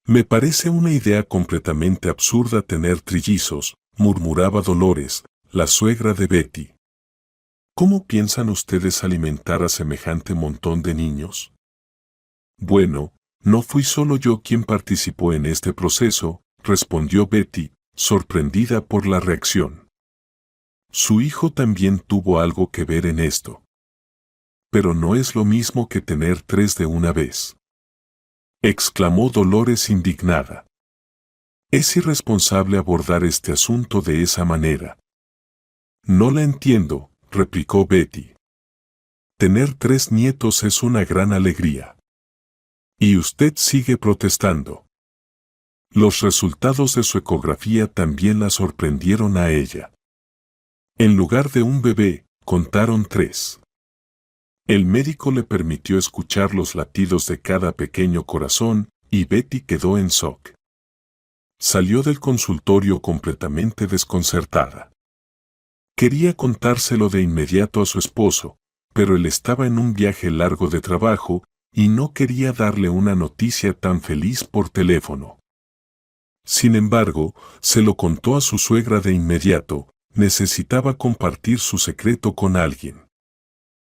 Me parece una idea completamente absurda tener trillizos, murmuraba Dolores, la suegra de Betty. ¿Cómo piensan ustedes alimentar a semejante montón de niños? Bueno, no fui solo yo quien participó en este proceso, respondió Betty, sorprendida por la reacción. Su hijo también tuvo algo que ver en esto. Pero no es lo mismo que tener 3 de una vez, exclamó Dolores indignada. Es irresponsable abordar este asunto de esa manera. No la entiendo, replicó Betty. Tener 3 nietos es una gran alegría. Y usted sigue protestando. Los resultados de su ecografía también la sorprendieron a ella. En lugar de un bebé, contaron 3. El médico le permitió escuchar los latidos de cada pequeño corazón, y Betty quedó en shock. Salió del consultorio completamente desconcertada. Quería contárselo de inmediato a su esposo, pero él estaba en un viaje largo de trabajo, y no quería darle una noticia tan feliz por teléfono. Sin embargo, se lo contó a su suegra de inmediato. Necesitaba compartir su secreto con alguien.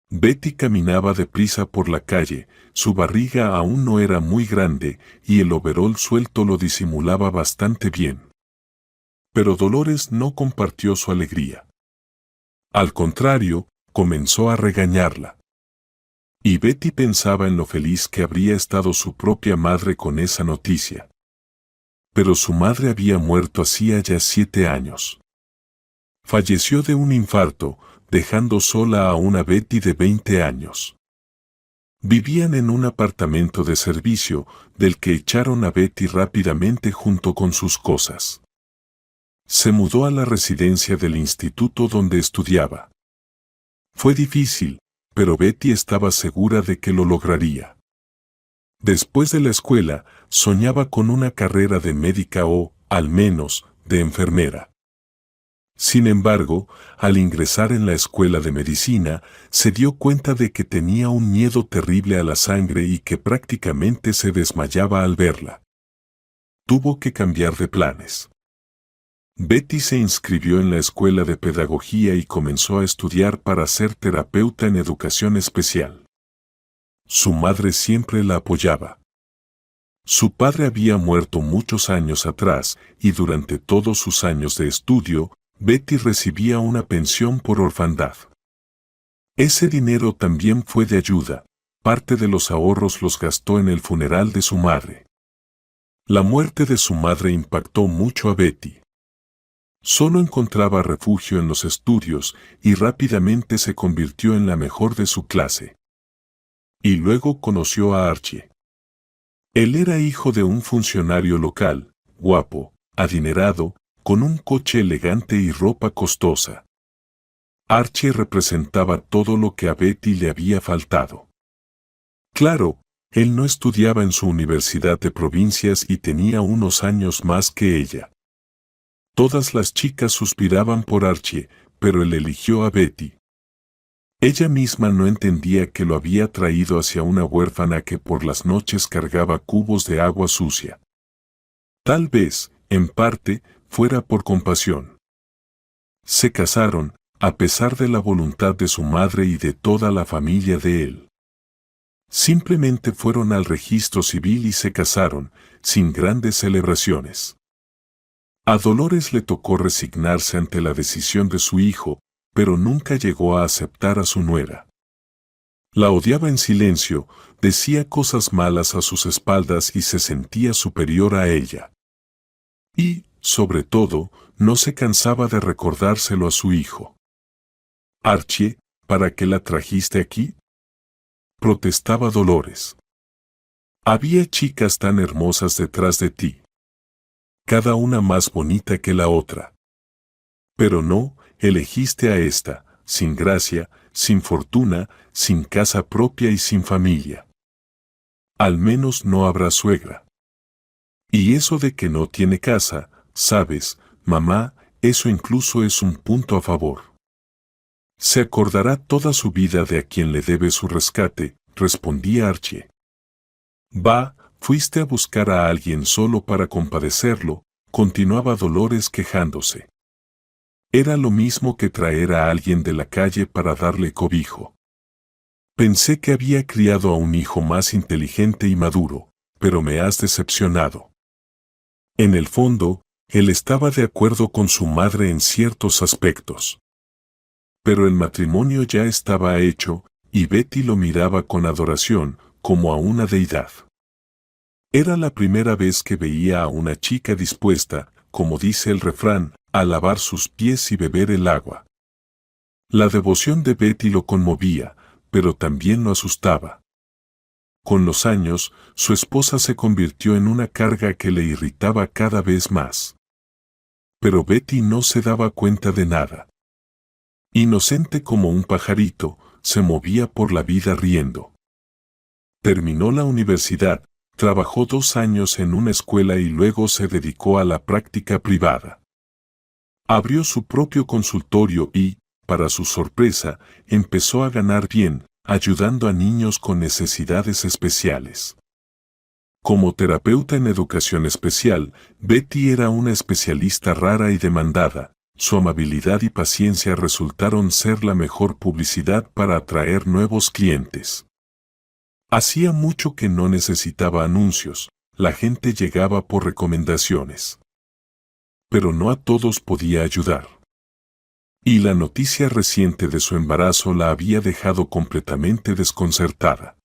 Betty caminaba deprisa por la calle, su barriga aún no era muy grande y el overol suelto lo disimulaba bastante bien. Pero Dolores no compartió su alegría. Al contrario, comenzó a regañarla. Y Betty pensaba en lo feliz que habría estado su propia madre con esa noticia. Pero su madre había muerto hacía ya 7 años. Falleció de un infarto, dejando sola a una Betty de 20 años. Vivían en un apartamento de servicio, del que echaron a Betty rápidamente junto con sus cosas. Se mudó a la residencia del instituto donde estudiaba. Fue difícil, pero Betty estaba segura de que lo lograría. Después de la escuela, soñaba con una carrera de médica o, al menos, de enfermera. Sin embargo, al ingresar en la escuela de medicina, se dio cuenta de que tenía un miedo terrible a la sangre y que prácticamente se desmayaba al verla. Tuvo que cambiar de planes. Betty se inscribió en la escuela de pedagogía y comenzó a estudiar para ser terapeuta en educación especial. Su madre siempre la apoyaba. Su padre había muerto muchos años atrás y durante todos sus años de estudio, Betty recibía una pensión por orfandad. Ese dinero también fue de ayuda, parte de los ahorros los gastó en el funeral de su madre. La muerte de su madre impactó mucho a Betty. Solo encontraba refugio en los estudios y rápidamente se convirtió en la mejor de su clase. Y luego conoció a Archie. Él era hijo de un funcionario local, guapo, adinerado, con un coche elegante y ropa costosa. Archie representaba todo lo que a Betty le había faltado. Claro, él no estudiaba en su universidad de provincias y tenía unos años más que ella. Todas las chicas suspiraban por Archie, pero él eligió a Betty. Ella misma no entendía que lo había traído hacia una huérfana que por las noches cargaba cubos de agua sucia. Tal vez, en parte, fuera por compasión. Se casaron, a pesar de la voluntad de su madre y de toda la familia de él. Simplemente fueron al registro civil y se casaron, sin grandes celebraciones. A Dolores le tocó resignarse ante la decisión de su hijo, pero nunca llegó a aceptar a su nuera. La odiaba en silencio, decía cosas malas a sus espaldas y se sentía superior a ella. Y, sobre todo, no se cansaba de recordárselo a su hijo. Archie, ¿para qué la trajiste aquí?, protestaba Dolores. Había chicas tan hermosas detrás de ti. Cada una más bonita que la otra. Pero no, elegiste a esta, sin gracia, sin fortuna, sin casa propia y sin familia. Al menos no habrá suegra. Y eso de que no tiene casa, sabes, mamá, eso incluso es un punto a favor. Se acordará toda su vida de a quien le debe su rescate, respondía Archie. Va, Fuiste a buscar a alguien solo para compadecerlo, continuaba Dolores quejándose. Era lo mismo que traer a alguien de la calle para darle cobijo. Pensé que había criado a un hijo más inteligente y maduro, pero me has decepcionado. En el fondo, él estaba de acuerdo con su madre en ciertos aspectos. Pero el matrimonio ya estaba hecho, y Betty lo miraba con adoración, como a una deidad. Era la primera vez que veía a una chica dispuesta, como dice el refrán, a lavar sus pies y beber el agua. La devoción de Betty lo conmovía, pero también lo asustaba. Con los años, su esposa se convirtió en una carga que le irritaba cada vez más. Pero Betty no se daba cuenta de nada. Inocente como un pajarito, se movía por la vida riendo. Terminó la universidad, trabajó 2 años en una escuela y luego se dedicó a la práctica privada. Abrió su propio consultorio y, para su sorpresa, empezó a ganar bien, ayudando a niños con necesidades especiales. Como terapeuta en educación especial, Betty era una especialista rara y demandada. Su amabilidad y paciencia resultaron ser la mejor publicidad para atraer nuevos clientes. Hacía mucho que no necesitaba anuncios, la gente llegaba por recomendaciones. Pero no a todos podía ayudar. Y la noticia reciente de su embarazo la había dejado completamente desconcertada.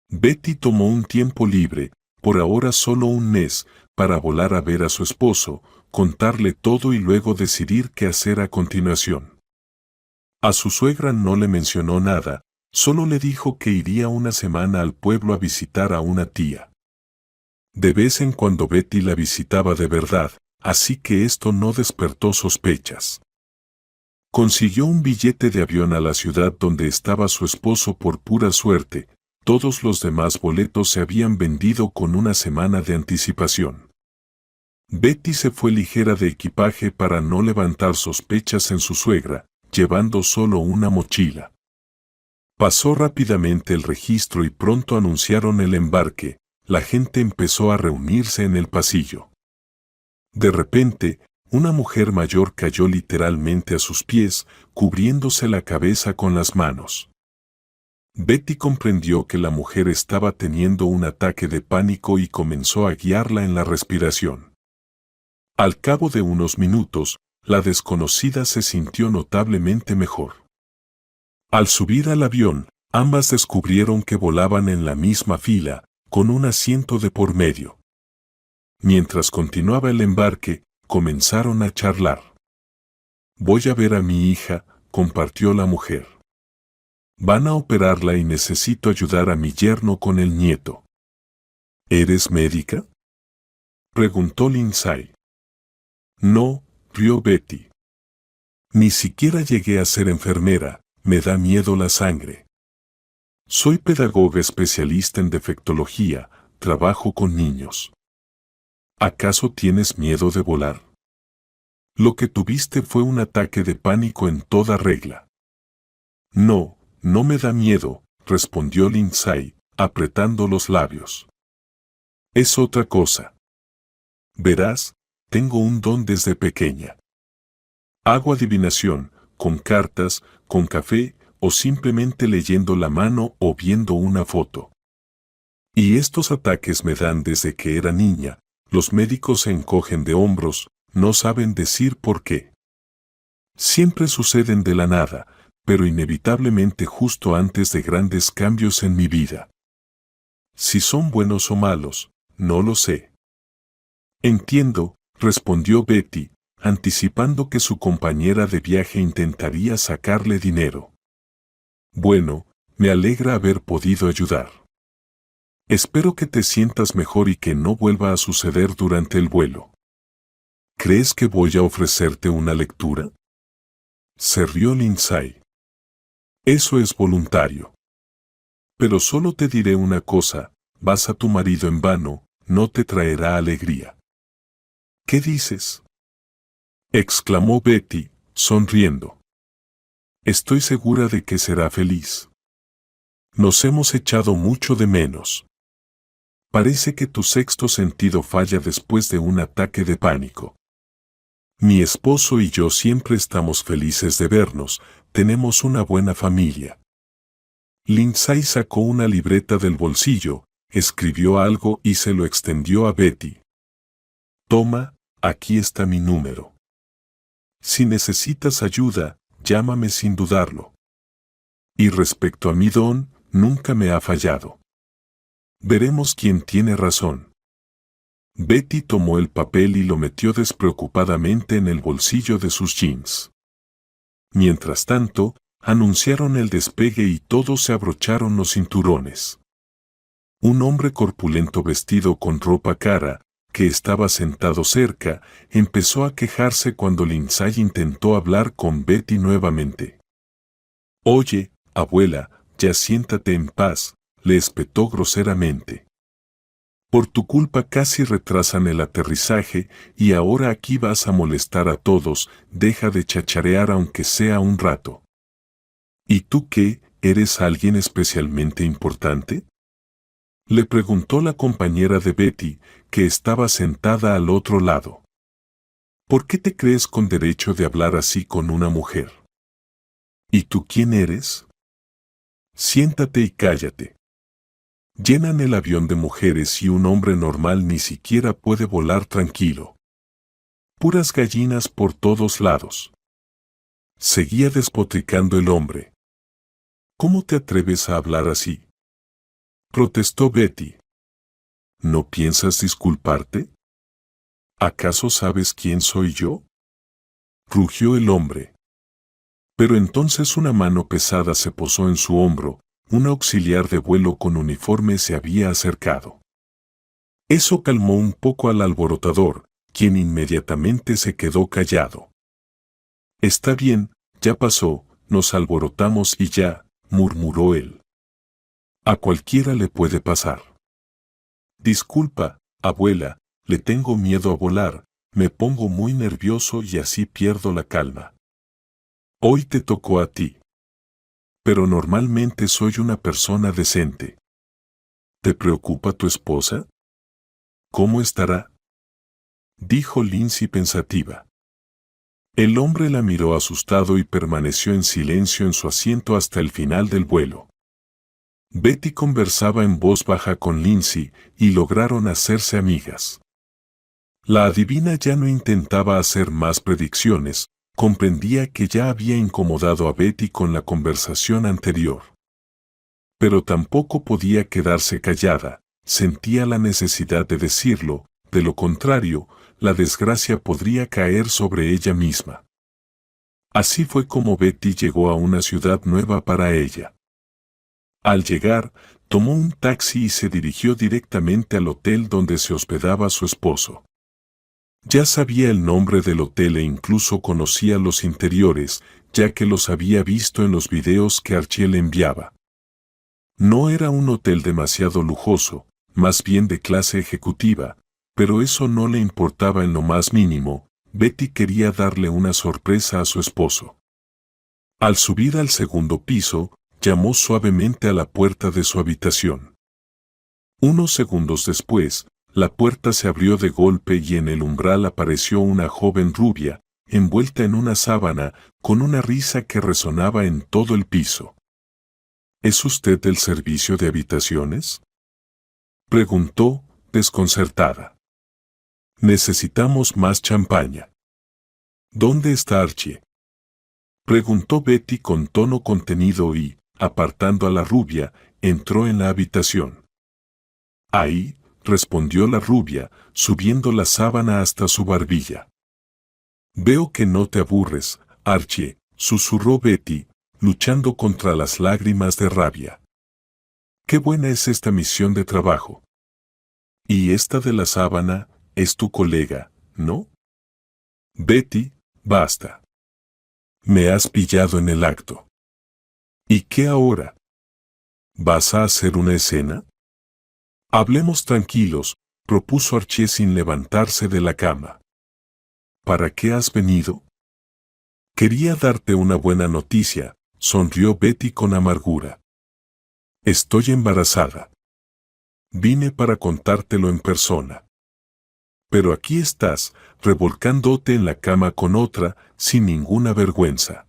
Betty tomó un tiempo libre, por ahora solo un mes, para volar a ver a su esposo, contarle todo y luego decidir qué hacer a continuación. A su suegra no le mencionó nada, solo le dijo que iría una semana al pueblo a visitar a una tía. De vez en cuando Betty la visitaba de verdad, así que esto no despertó sospechas. Consiguió un billete de avión a la ciudad donde estaba su esposo por pura suerte, todos los demás boletos se habían vendido con una semana de anticipación. Betty se fue ligera de equipaje para no levantar sospechas en su suegra, llevando solo una mochila. Pasó rápidamente el registro y pronto anunciaron el embarque, la gente empezó a reunirse en el pasillo. De repente, una mujer mayor cayó literalmente a sus pies, cubriéndose la cabeza con las manos. Betty comprendió que la mujer estaba teniendo un ataque de pánico y comenzó a guiarla en la respiración. Al cabo de unos minutos, la desconocida se sintió notablemente mejor. Al subir al avión, ambas descubrieron que volaban en la misma fila, con un asiento de por medio. Mientras continuaba el embarque, comenzaron a charlar. Voy a ver a mi hija, compartió la mujer. Van a operarla y necesito ayudar a mi yerno con el nieto. ¿Eres médica?, preguntó Lindsay. No, rió Betty. Ni siquiera llegué a ser enfermera, me da miedo la sangre. Soy pedagoga especialista en defectología, trabajo con niños. ¿Acaso tienes miedo de volar? Lo que tuviste fue un ataque de pánico en toda regla. No, no me da miedo, respondió Lindsay, apretando los labios. Es otra cosa. Verás, tengo un don desde pequeña. Hago adivinación, con cartas, con café, o simplemente leyendo la mano o viendo una foto. Y estos ataques me dan desde que era niña. Los médicos se encogen de hombros, no saben decir por qué. Siempre suceden de la nada, pero inevitablemente justo antes de grandes cambios en mi vida. Si son buenos o malos, no lo sé. Entiendo, respondió Betty, anticipando que su compañera de viaje intentaría sacarle dinero. Bueno, me alegra haber podido ayudar. Espero que te sientas mejor y que no vuelva a suceder durante el vuelo. ¿Crees que voy a ofrecerte una lectura?, se rió Lindsay. Eso es voluntario. Pero solo te diré una cosa, vas a tu marido en vano, no te traerá alegría. ¿Qué dices?, exclamó Betty, sonriendo. Estoy segura de que será feliz. Nos hemos echado mucho de menos. Parece que tu sexto sentido falla después de un ataque de pánico. Mi esposo y yo siempre estamos felices de vernos, tenemos una buena familia. Lindsay sacó una libreta del bolsillo, escribió algo y se lo extendió a Betty. Toma, aquí está mi número. Si necesitas ayuda, llámame sin dudarlo. Y respecto a mi don, nunca me ha fallado. Veremos quién tiene razón. Betty tomó el papel y lo metió despreocupadamente en el bolsillo de sus jeans. Mientras tanto, anunciaron el despegue y todos se abrocharon los cinturones. Un hombre corpulento vestido con ropa cara, que estaba sentado cerca, empezó a quejarse cuando Lindsay intentó hablar con Betty nuevamente. «Oye, abuela, ya siéntate en paz», le espetó groseramente. «Por tu culpa casi retrasan el aterrizaje y ahora aquí vas a molestar a todos, deja de chacharear aunque sea un rato». «¿Y tú qué, eres alguien especialmente importante?», le preguntó la compañera de Betty, que estaba sentada al otro lado. «¿Por qué te crees con derecho de hablar así con una mujer? ¿Y tú quién eres? Siéntate y cállate. Llenan el avión de mujeres y un hombre normal ni siquiera puede volar tranquilo. Puras gallinas por todos lados». Seguía despotricando el hombre. «¿Cómo te atreves a hablar así?», protestó Betty. «¿No piensas disculparte? ¿Acaso sabes quién soy yo?», rugió el hombre. Pero entonces una mano pesada se posó en su hombro, un auxiliar de vuelo con uniforme se había acercado. Eso calmó un poco al alborotador, quien inmediatamente se quedó callado. «Está bien, ya pasó, nos alborotamos y ya», murmuró él. «A cualquiera le puede pasar». «Disculpa, abuela, le tengo miedo a volar, me pongo muy nervioso y así pierdo la calma. Hoy te tocó a ti. Pero normalmente soy una persona decente». «¿Te preocupa tu esposa? ¿Cómo estará?», dijo Lindsay pensativa. El hombre la miró asustado y permaneció en silencio en su asiento hasta el final del vuelo. Betty conversaba en voz baja con Lindsay y lograron hacerse amigas. La adivina ya no intentaba hacer más predicciones, comprendía que ya había incomodado a Betty con la conversación anterior. Pero tampoco podía quedarse callada, sentía la necesidad de decirlo, de lo contrario, la desgracia podría caer sobre ella misma. Así fue como Betty llegó a una ciudad nueva para ella. Al llegar, tomó un taxi y se dirigió directamente al hotel donde se hospedaba su esposo. Ya sabía el nombre del hotel e incluso conocía los interiores, ya que los había visto en los videos que Archie le enviaba. No era un hotel demasiado lujoso, más bien de clase ejecutiva, pero eso no le importaba en lo más mínimo. Betty quería darle una sorpresa a su esposo. Al subir al segundo piso, llamó suavemente a la puerta de su habitación. Unos segundos después, la puerta se abrió de golpe y en el umbral apareció una joven rubia, envuelta en una sábana, con una risa que resonaba en todo el piso. «¿Es usted del servicio de habitaciones?», preguntó, desconcertada. «Necesitamos más champaña». «¿Dónde está Archie?», preguntó Betty con tono contenido y, apartando a la rubia, entró en la habitación. «Ahí», respondió la rubia, subiendo la sábana hasta su barbilla. «Veo que no te aburres, Archie», susurró Betty, luchando contra las lágrimas de rabia. «Qué buena es esta misión de trabajo. Y esta de la sábana, es tu colega, ¿no?». «Betty, basta. Me has pillado en el acto». «¿Y qué ahora? ¿Vas a hacer una escena?». «Hablemos tranquilos», propuso Archie sin levantarse de la cama. «¿Para qué has venido?». «Quería darte una buena noticia», sonrió Betty con amargura. «Estoy embarazada». Vine para contártelo en persona. Pero aquí estás, revolcándote en la cama con otra, sin ninguna vergüenza.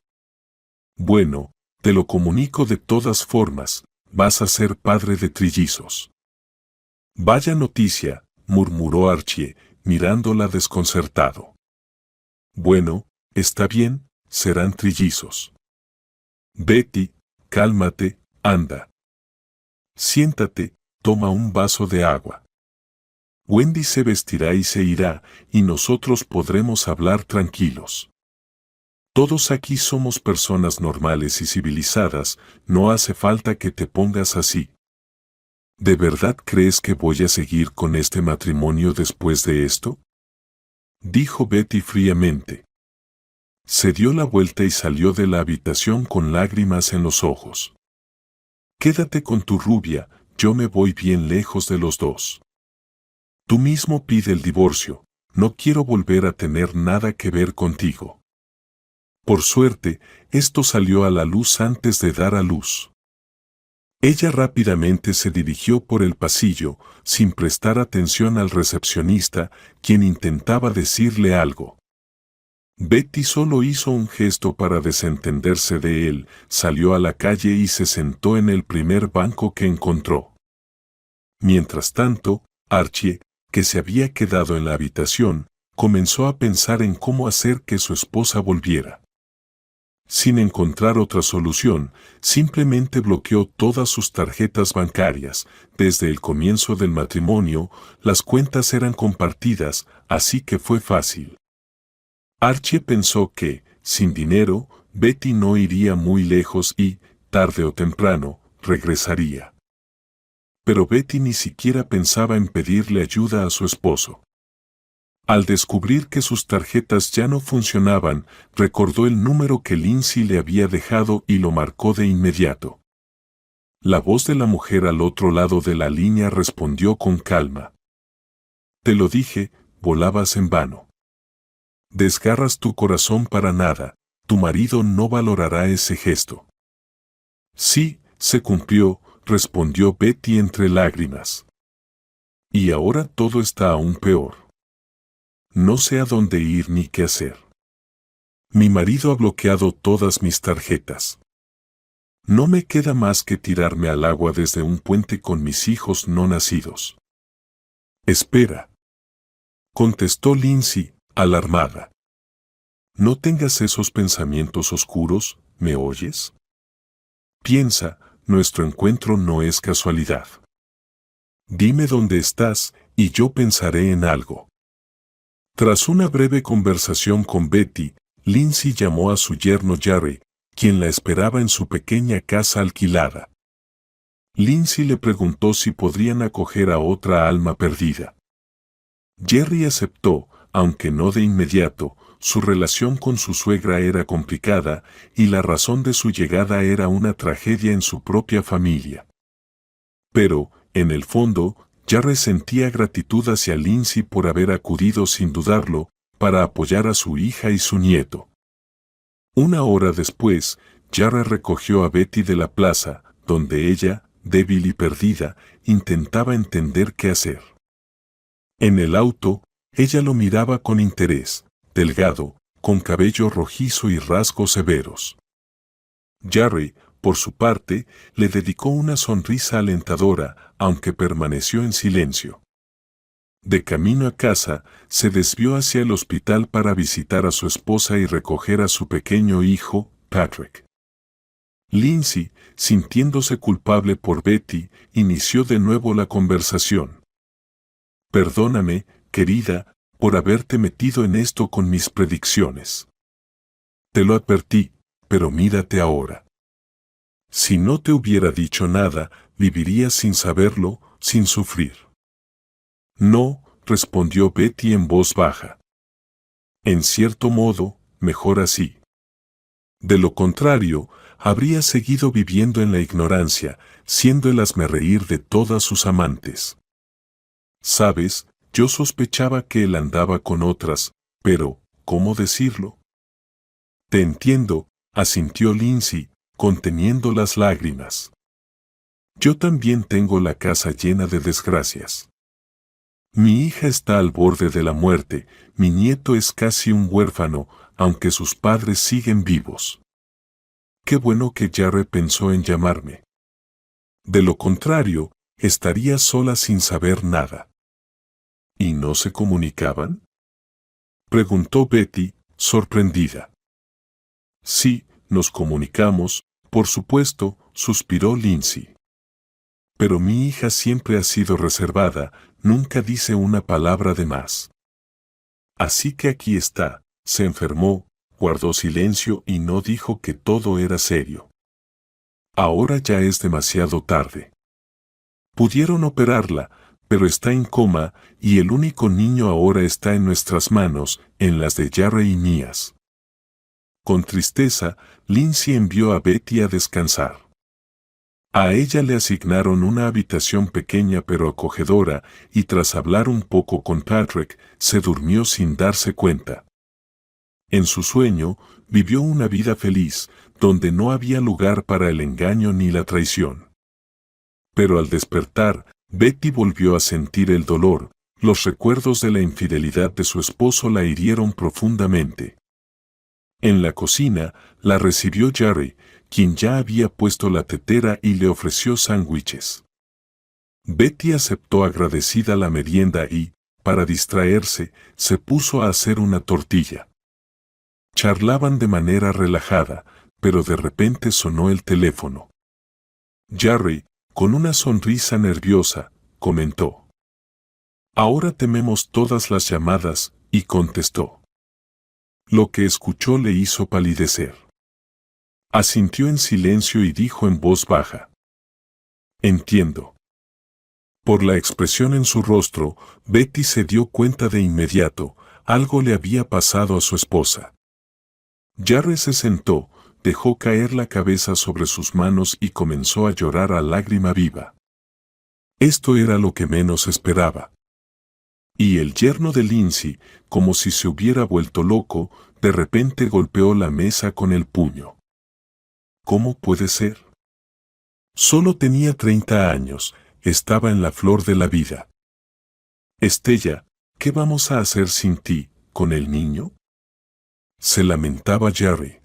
Bueno, te lo comunico de todas formas, vas a ser padre de trillizos. Vaya noticia, murmuró Archie, mirándola desconcertado. Bueno, está bien, serán trillizos. Betty, cálmate, anda. Siéntate, toma un vaso de agua. Wendy se vestirá y se irá, y nosotros podremos hablar tranquilos. Todos aquí somos personas normales y civilizadas, no hace falta que te pongas así. ¿De verdad crees que voy a seguir con este matrimonio después de esto? Dijo Betty fríamente. Se dio la vuelta y salió de la habitación con lágrimas en los ojos. Quédate con tu rubia, yo me voy bien lejos de los dos. Tú mismo pide el divorcio, no quiero volver a tener nada que ver contigo. Por suerte, esto salió a la luz antes de dar a luz. Ella rápidamente se dirigió por el pasillo, sin prestar atención al recepcionista, quien intentaba decirle algo. Betty solo hizo un gesto para desentenderse de él, salió a la calle y se sentó en el primer banco que encontró. Mientras tanto, Archie, que se había quedado en la habitación, comenzó a pensar en cómo hacer que su esposa volviera. Sin encontrar otra solución, simplemente bloqueó todas sus tarjetas bancarias. Desde el comienzo del matrimonio, las cuentas eran compartidas, así que fue fácil. Archie pensó que, sin dinero, Betty no iría muy lejos y, tarde o temprano, regresaría. Pero Betty ni siquiera pensaba en pedirle ayuda a su esposo. Al descubrir que sus tarjetas ya no funcionaban, recordó el número que Lindsay le había dejado y lo marcó de inmediato. La voz de la mujer al otro lado de la línea respondió con calma. Te lo dije, volabas en vano. Desgarras tu corazón para nada, tu marido no valorará ese gesto. Sí, se cumplió, respondió Betty entre lágrimas. Y ahora todo está aún peor. No sé a dónde ir ni qué hacer. Mi marido ha bloqueado todas mis tarjetas. No me queda más que tirarme al agua desde un puente con mis hijos no nacidos. Espera, contestó Lindsay, alarmada. No tengas esos pensamientos oscuros, ¿me oyes? Piensa, nuestro encuentro no es casualidad. Dime dónde estás, y yo pensaré en algo. Tras una breve conversación con Betty, Lindsay llamó a su yerno Jerry, quien la esperaba en su pequeña casa alquilada. Lindsay le preguntó si podrían acoger a otra alma perdida. Jerry aceptó, aunque no de inmediato. Su relación con su suegra era complicada, y la razón de su llegada era una tragedia en su propia familia. Pero, en el fondo, Jerry sentía gratitud hacia Lindsay por haber acudido sin dudarlo, para apoyar a su hija y su nieto. Una hora después, Jerry recogió a Betty de la plaza, donde ella, débil y perdida, intentaba entender qué hacer. En el auto, ella lo miraba con interés, delgado, con cabello rojizo y rasgos severos. Jerry, por su parte, le dedicó una sonrisa alentadora, aunque permaneció en silencio. De camino a casa, se desvió hacia el hospital para visitar a su esposa y recoger a su pequeño hijo, Patrick. Lindsay, sintiéndose culpable por Betty, inició de nuevo la conversación. Perdóname, querida, por haberte metido en esto con mis predicciones. Te lo advertí, pero mírate ahora. Si no te hubiera dicho nada, vivirías sin saberlo, sin sufrir. No, respondió Betty en voz baja. En cierto modo, mejor así. De lo contrario, habría seguido viviendo en la ignorancia, siendo el hazmerreír de todas sus amantes. Sabes, yo sospechaba que él andaba con otras, pero, ¿cómo decirlo? Te entiendo, asintió Lindsay, conteniendo las lágrimas. Yo también tengo la casa llena de desgracias. Mi hija está al borde de la muerte, mi nieto es casi un huérfano, aunque sus padres siguen vivos. Qué bueno que Jarre pensó en llamarme. De lo contrario, estaría sola sin saber nada. ¿Y no se comunicaban?, preguntó Betty, sorprendida. Sí, nos comunicamos, por supuesto, suspiró Lindsay. Pero mi hija siempre ha sido reservada, nunca dice una palabra de más. Así que aquí está, se enfermó, guardó silencio y no dijo que todo era serio. Ahora ya es demasiado tarde. Pudieron operarla, pero está en coma y el único niño ahora está en nuestras manos, en las de Jarre y mías. Con tristeza, Lindsay envió a Betty a descansar. A ella le asignaron una habitación pequeña pero acogedora, y tras hablar un poco con Patrick, se durmió sin darse cuenta. En su sueño, vivió una vida feliz, donde no había lugar para el engaño ni la traición. Pero al despertar, Betty volvió a sentir el dolor, los recuerdos de la infidelidad de su esposo la hirieron profundamente. En la cocina, la recibió Jarre, quien ya había puesto la tetera y le ofreció sándwiches. Betty aceptó agradecida la merienda y, para distraerse, se puso a hacer una tortilla. Charlaban de manera relajada, pero de repente sonó el teléfono. Jarre, con una sonrisa nerviosa, comentó: «Ahora tememos todas las llamadas», y contestó. Lo que escuchó le hizo palidecer. Asintió en silencio y dijo en voz baja: «Entiendo». Por la expresión en su rostro, Betty se dio cuenta de inmediato, algo le había pasado a su esposa. Jarre se sentó, dejó caer la cabeza sobre sus manos y comenzó a llorar a lágrima viva. Esto era lo que menos esperaba. Y el yerno de Lindsay, como si se hubiera vuelto loco, de repente golpeó la mesa con el puño. ¿Cómo puede ser? Solo tenía 30 años, estaba en la flor de la vida. Estella, ¿qué vamos a hacer sin ti, con el niño?, se lamentaba Jarre.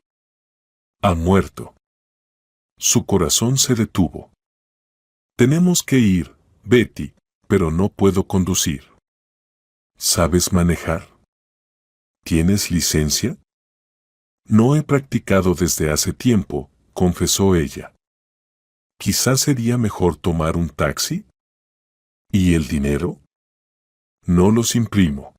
Ha muerto. Su corazón se detuvo. Tenemos que ir, Betty, pero no puedo conducir. ¿Sabes manejar? ¿Tienes licencia? No he practicado desde hace tiempo, confesó ella. Quizás sería mejor tomar un taxi. ¿Y el dinero? No los imprimo.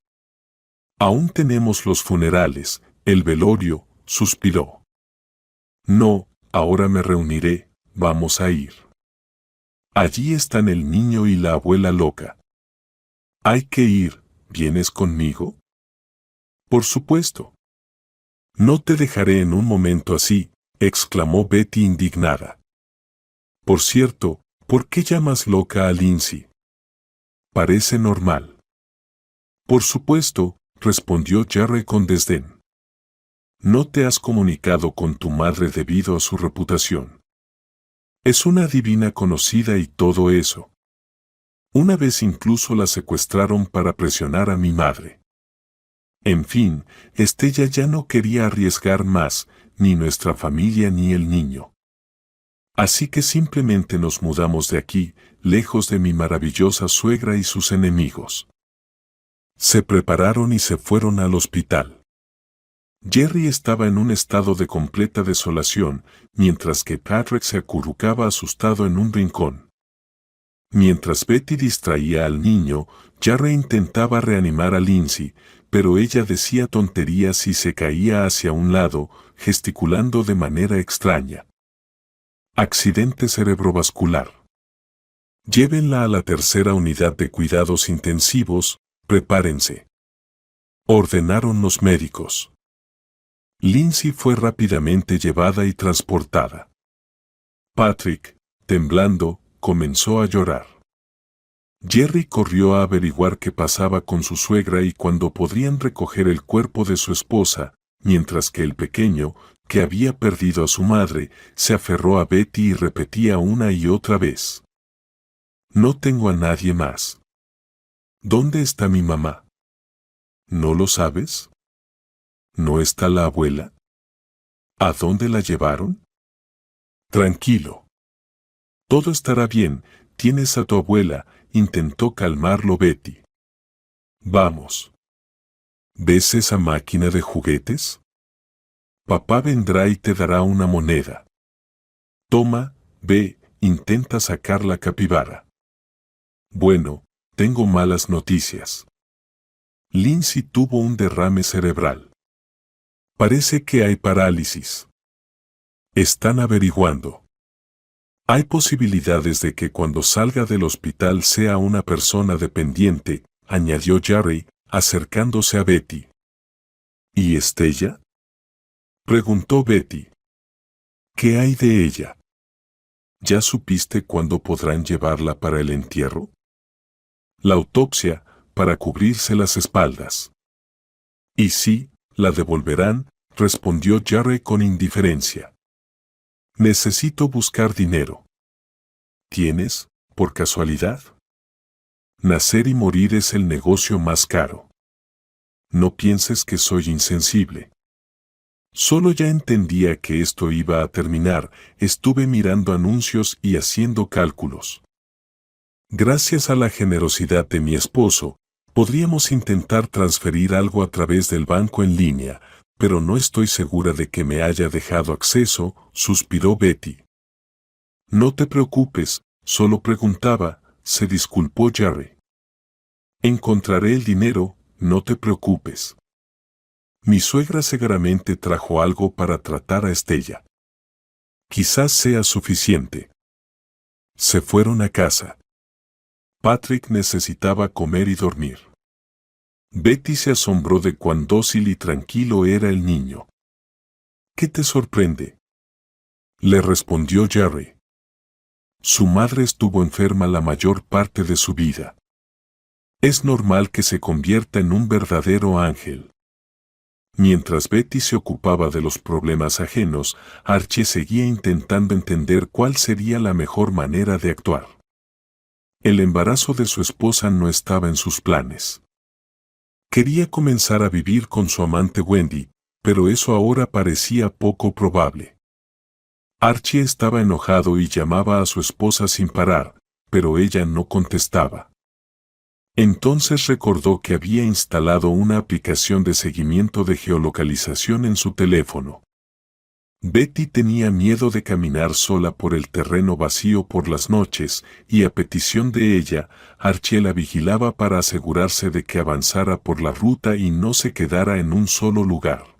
Aún tenemos los funerales, el velorio, suspiró. No, ahora me reuniré, vamos a ir. Allí están el niño y la abuela loca. Hay que ir, ¿vienes conmigo? Por supuesto. No te dejaré en un momento así, exclamó Betty indignada. Por cierto, ¿por qué llamas loca a Lindsay? Parece normal. Por supuesto, respondió Jarre con desdén. No te has comunicado con tu madre debido a su reputación. Es una divina conocida y todo eso. Una vez incluso la secuestraron para presionar a mi madre. En fin, Estella ya no quería arriesgar más, ni nuestra familia ni el niño. Así que simplemente nos mudamos de aquí, lejos de mi maravillosa suegra y sus enemigos. Se prepararon y se fueron al hospital. Jerry estaba en un estado de completa desolación, mientras que Patrick se acurrucaba asustado en un rincón. Mientras Betty distraía al niño, Jarre intentaba reanimar a Lindsay, pero ella decía tonterías y se caía hacia un lado, gesticulando de manera extraña. Accidente cerebrovascular. Llévenla a la tercera unidad de cuidados intensivos, prepárense. Ordenaron los médicos. Lindsay fue rápidamente llevada y transportada. Patrick, temblando, comenzó a llorar. Jerry corrió a averiguar qué pasaba con su suegra y cuándo podrían recoger el cuerpo de su esposa, mientras que el pequeño, que había perdido a su madre, se aferró a Betty y repetía una y otra vez: No tengo a nadie más. ¿Dónde está mi mamá? ¿No lo sabes? ¿No está la abuela? ¿A dónde la llevaron? Tranquilo. Todo estará bien, tienes a tu abuela, intentó calmarlo Betty. Vamos. ¿Ves esa máquina de juguetes? Papá vendrá y te dará una moneda. Toma, ve, intenta sacar la capibara. Bueno, tengo malas noticias. Lindsay tuvo un derrame cerebral. Parece que hay parálisis. Están averiguando. Hay posibilidades de que cuando salga del hospital sea una persona dependiente, añadió Jerry, acercándose a Betty. ¿Y Estella? Preguntó Betty. ¿Qué hay de ella? ¿Ya supiste cuándo podrán llevarla para el entierro? La autopsia, para cubrirse las espaldas. Y sí, la devolverán, respondió Jerry con indiferencia. Necesito buscar dinero. ¿Tienes, por casualidad? Nacer y morir es el negocio más caro. No pienses que soy insensible. Solo ya entendía que esto iba a terminar, estuve mirando anuncios y haciendo cálculos. Gracias a la generosidad de mi esposo, podríamos intentar transferir algo a través del banco en línea, pero no estoy segura de que me haya dejado acceso, suspiró Betty. No te preocupes, solo preguntaba, se disculpó Jerry. Encontraré el dinero, no te preocupes. Mi suegra seguramente trajo algo para tratar a Estella. Quizás sea suficiente. Se fueron a casa. Patrick necesitaba comer y dormir. Betty se asombró de cuán dócil y tranquilo era el niño. ¿Qué te sorprende? Le respondió Jerry. Su madre estuvo enferma la mayor parte de su vida. Es normal que se convierta en un verdadero ángel. Mientras Betty se ocupaba de los problemas ajenos, Archie seguía intentando entender cuál sería la mejor manera de actuar. El embarazo de su esposa no estaba en sus planes. Quería comenzar a vivir con su amante Wendy, pero eso ahora parecía poco probable. Archie estaba enojado y llamaba a su esposa sin parar, pero ella no contestaba. Entonces recordó que había instalado una aplicación de seguimiento de geolocalización en su teléfono. Betty tenía miedo de caminar sola por el terreno vacío por las noches, y a petición de ella, Archie la vigilaba para asegurarse de que avanzara por la ruta y no se quedara en un solo lugar.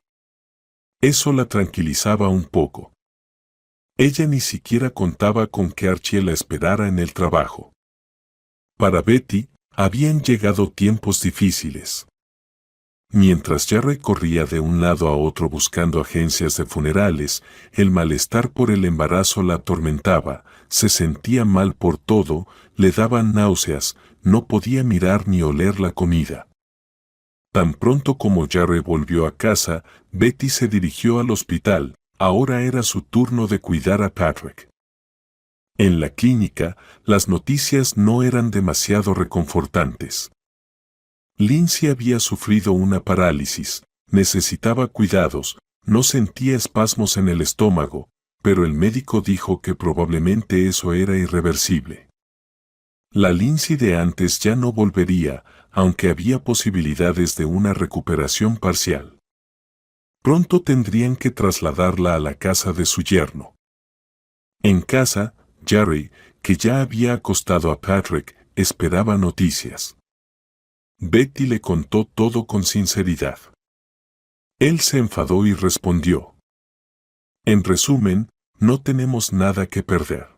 Eso la tranquilizaba un poco. Ella ni siquiera contaba con que Archie la esperara en el trabajo. Para Betty, habían llegado tiempos difíciles. Mientras Jerry corría de un lado a otro buscando agencias de funerales, el malestar por el embarazo la atormentaba, se sentía mal por todo, le daban náuseas, no podía mirar ni oler la comida. Tan pronto como Jerry volvió a casa, Betty se dirigió al hospital, ahora era su turno de cuidar a Patrick. En la clínica, las noticias no eran demasiado reconfortantes. Lindsay había sufrido una parálisis, necesitaba cuidados, no sentía espasmos en el estómago, pero el médico dijo que probablemente eso era irreversible. La Lindsay de antes ya no volvería, aunque había posibilidades de una recuperación parcial. Pronto tendrían que trasladarla a la casa de su yerno. En casa, Jerry, que ya había acostado a Patrick, esperaba noticias. Betty le contó todo con sinceridad. Él se enfadó y respondió. En resumen, no tenemos nada que perder.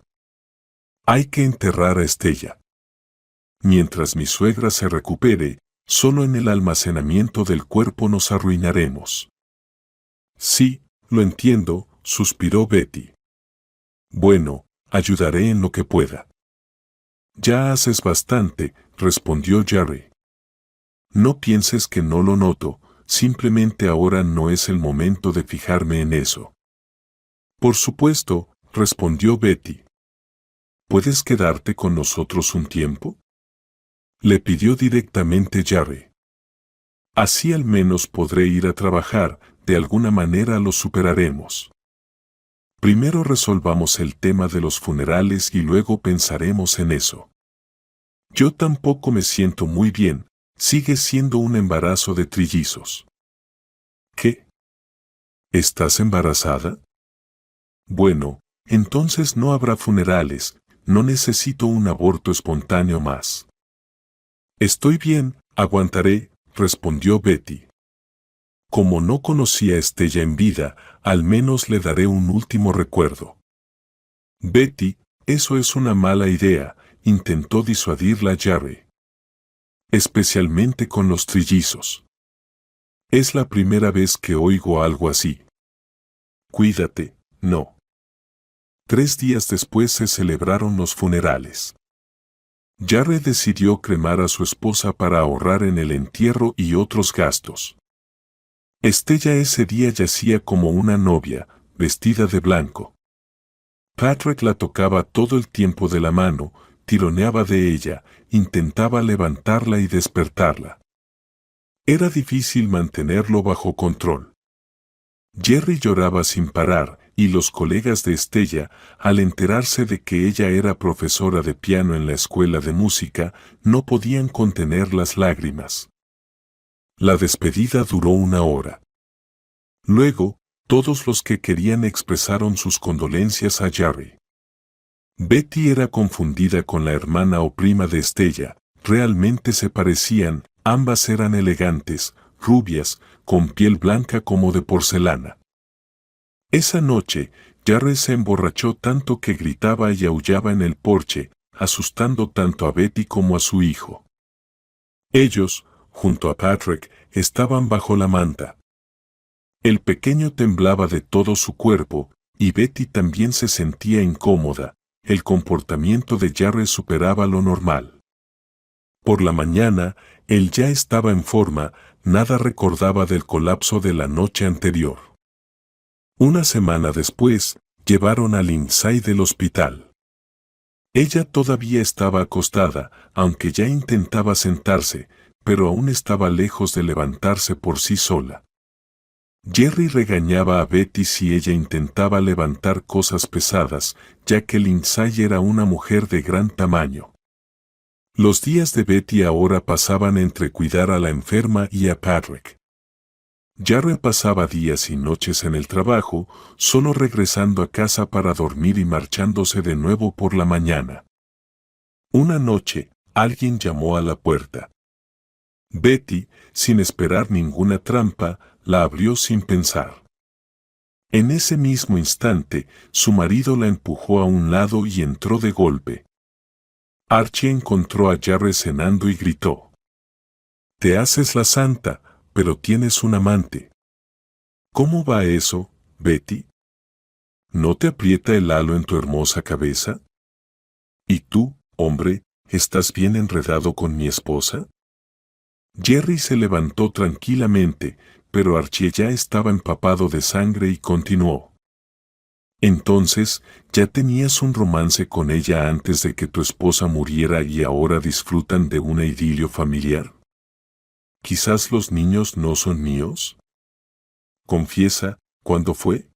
Hay que enterrar a Estella. Mientras mi suegra se recupere, solo en el almacenamiento del cuerpo nos arruinaremos. Sí, lo entiendo, suspiró Betty. Bueno, ayudaré en lo que pueda. Ya haces bastante, respondió Jerry. No pienses que no lo noto, simplemente ahora no es el momento de fijarme en eso. Por supuesto, respondió Betty. ¿puedes quedarte con nosotros un tiempo?, le pidió directamente Jerry. Así al menos podré ir a trabajar, de alguna manera lo superaremos. Primero resolvamos el tema de los funerales y luego pensaremos en eso. Yo tampoco me siento muy bien, sigue siendo un embarazo de trillizos. ¿Qué? ¿Estás embarazada? Bueno, entonces no habrá funerales, no necesito un aborto espontáneo más. Estoy bien, aguantaré, respondió Betty. Como no conocía a Estella en vida, al menos le daré un último recuerdo. Betty, eso es una mala idea, intentó disuadirla Jerry. Especialmente con los trillizos. Es la primera vez que oigo algo así. Cuídate, no. 3 días después se celebraron los funerales. Jerry decidió cremar a su esposa para ahorrar en el entierro y otros gastos. Estella ese día yacía como una novia, vestida de blanco. Patrick la tocaba todo el tiempo de la mano, tironeaba de ella, intentaba levantarla y despertarla. Era difícil mantenerlo bajo control. Jerry lloraba sin parar, y los colegas de Estella, al enterarse de que ella era profesora de piano en la escuela de música, no podían contener las lágrimas. La despedida duró 1 hora. Luego, todos los que querían expresaron sus condolencias a Jerry. Betty era confundida con la hermana o prima de Estella, realmente se parecían, ambas eran elegantes, rubias, con piel blanca como de porcelana. Esa noche, Jerry se emborrachó tanto que gritaba y aullaba en el porche, asustando tanto a Betty como a su hijo. Ellos, junto a Patrick, estaban bajo la manta. El pequeño temblaba de todo su cuerpo, y Betty también se sentía incómoda, el comportamiento de Jerry superaba lo normal. Por la mañana, él ya estaba en forma, nada recordaba del colapso de la noche anterior. Una semana después, llevaron a Lindsay del hospital. Ella todavía estaba acostada, aunque ya intentaba sentarse, pero aún estaba lejos de levantarse por sí sola. Jerry regañaba a Betty si ella intentaba levantar cosas pesadas, ya que Lindsay era una mujer de gran tamaño. Los días de Betty ahora pasaban entre cuidar a la enferma y a Patrick. Jerry pasaba días y noches en el trabajo, solo regresando a casa para dormir y marchándose de nuevo por la mañana. Una noche, alguien llamó a la puerta. Betty, sin esperar ninguna trampa, la abrió sin pensar. En ese mismo instante, su marido la empujó a un lado y entró de golpe. Archie encontró a Jerry cenando y gritó: «Te haces la santa, pero tienes un amante». «¿Cómo va eso, Betty? ¿No te aprieta el halo en tu hermosa cabeza? ¿Y tú, hombre, estás bien enredado con mi esposa?» Jerry se levantó tranquilamente, pero Archie ya estaba empapado de sangre y continuó: «Entonces, ¿ya tenías un romance con ella antes de que tu esposa muriera y ahora disfrutan de un idilio familiar? ¿Quizás los niños no son míos? Confiesa, ¿cuándo fue?»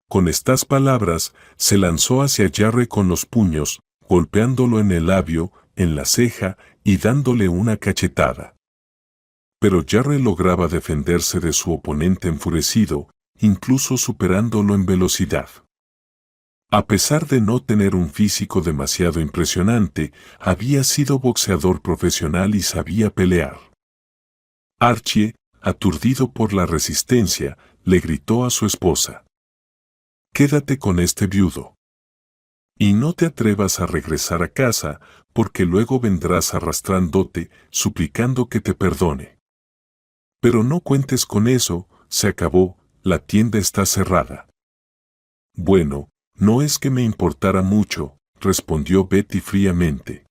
Con estas palabras, se lanzó hacia Jerry con los puños, golpeándolo en el labio, en la ceja y dándole una cachetada. Pero Jerry lograba defenderse de su oponente enfurecido, incluso superándolo en velocidad. A pesar de no tener un físico demasiado impresionante, había sido boxeador profesional y sabía pelear. Archie, aturdido por la resistencia, le gritó a su esposa: «Quédate con este viudo. Y no te atrevas a regresar a casa, porque luego vendrás arrastrándote, suplicando que te perdone. Pero no cuentes con eso, se acabó, la tienda está cerrada». «Bueno, no es que me importara mucho», respondió Betty fríamente.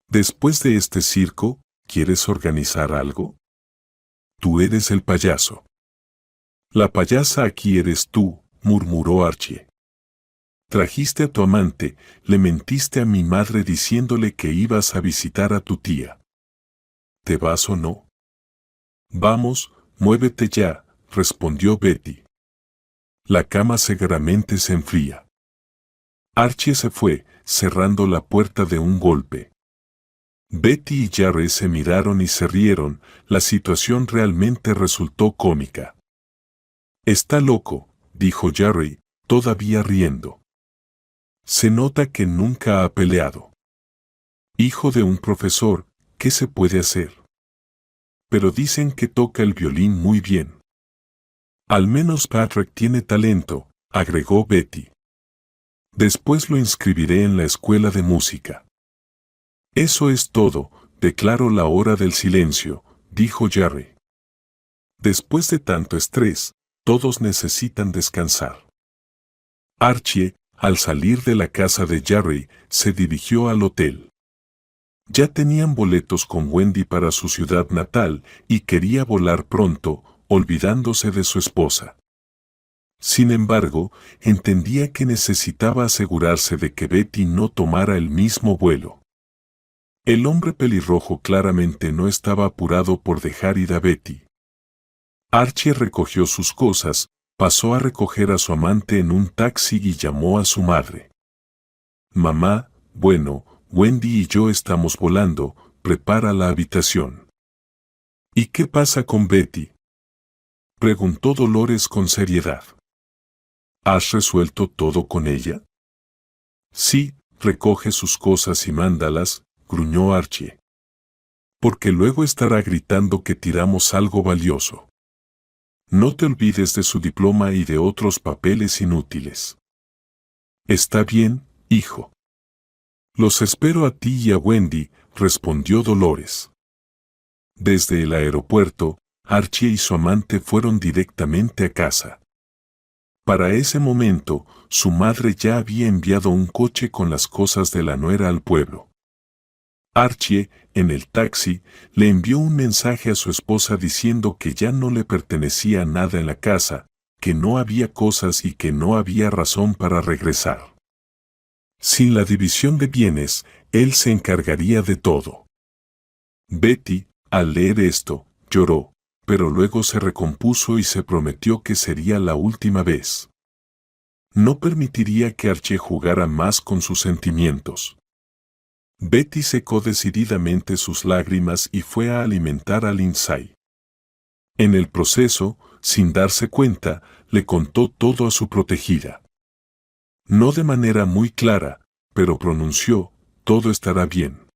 «Después de este circo, ¿quieres organizar algo? Tú eres el payaso». «La payasa aquí eres tú», murmuró Archie. Trajiste a tu amante, le mentiste a mi madre diciéndole que ibas a visitar a tu tía. ¿Te vas o no? Vamos, muévete ya, respondió Betty. La cama seguramente se enfría. Archie se fue, cerrando la puerta de un golpe. Betty y Jerry se miraron y se rieron, la situación realmente resultó cómica. Está loco, dijo Jerry, todavía riendo. Se nota que nunca ha peleado. Hijo de un profesor, ¿qué se puede hacer? Pero dicen que toca el violín muy bien. Al menos Patrick tiene talento, agregó Betty. Después lo inscribiré en la escuela de música. Eso es todo, declaro la hora del silencio, dijo Jerry. Después de tanto estrés, todos necesitan descansar. Archie, al salir de la casa de Jerry, se dirigió al hotel. Ya tenían boletos con Wendy para su ciudad natal y quería volar pronto, olvidándose de su esposa. Sin embargo, entendía que necesitaba asegurarse de que Betty no tomara el mismo vuelo. El hombre pelirrojo claramente no estaba apurado por dejar ir a Betty. Archie recogió sus cosas, pasó a recoger a su amante en un taxi y llamó a su madre. Mamá, bueno, Wendy y yo estamos volando, prepara la habitación. ¿Y qué pasa con Betty?, preguntó Dolores con seriedad. ¿Has resuelto todo con ella? Sí, recoge sus cosas y mándalas, gruñó Archie. Porque luego estará gritando que tiramos algo valioso. No te olvides de su diploma y de otros papeles inútiles. Está bien, hijo. Los espero a ti y a Wendy, respondió Dolores. Desde el aeropuerto, Archie y su amante fueron directamente a casa. Para ese momento, su madre ya había enviado un coche con las cosas de la nuera al pueblo. Archie, en el taxi, le envió un mensaje a su esposa diciendo que ya no le pertenecía nada en la casa, que no había cosas y que no había razón para regresar. Sin la división de bienes, él se encargaría de todo. Betty, al leer esto, lloró, pero luego se recompuso y se prometió que sería la última vez. No permitiría que Archie jugara más con sus sentimientos. Betty secó decididamente sus lágrimas y fue a alimentar a Lindsay. En el proceso, sin darse cuenta, le contó todo a su protegida. No de manera muy clara, pero pronunció, todo estará bien.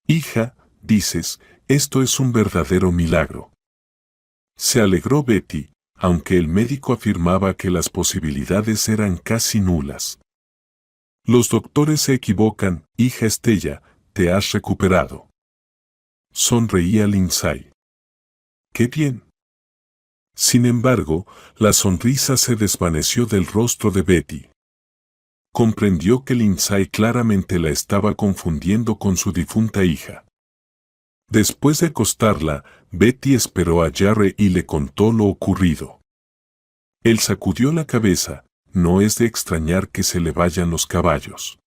Hija, dices, esto es un verdadero milagro. Se alegró Betty, aunque el médico afirmaba que las posibilidades eran casi nulas. Los doctores se equivocan, hija Estella, te has recuperado. Sonreía Lindsay. ¡Qué bien! Sin embargo, la sonrisa se desvaneció del rostro de Betty. Comprendió que Lindsay claramente la estaba confundiendo con su difunta hija. Después de acostarla, Betty esperó a Jerry y le contó lo ocurrido. Él sacudió la cabeza. No es de extrañar que se le vayan los caballos.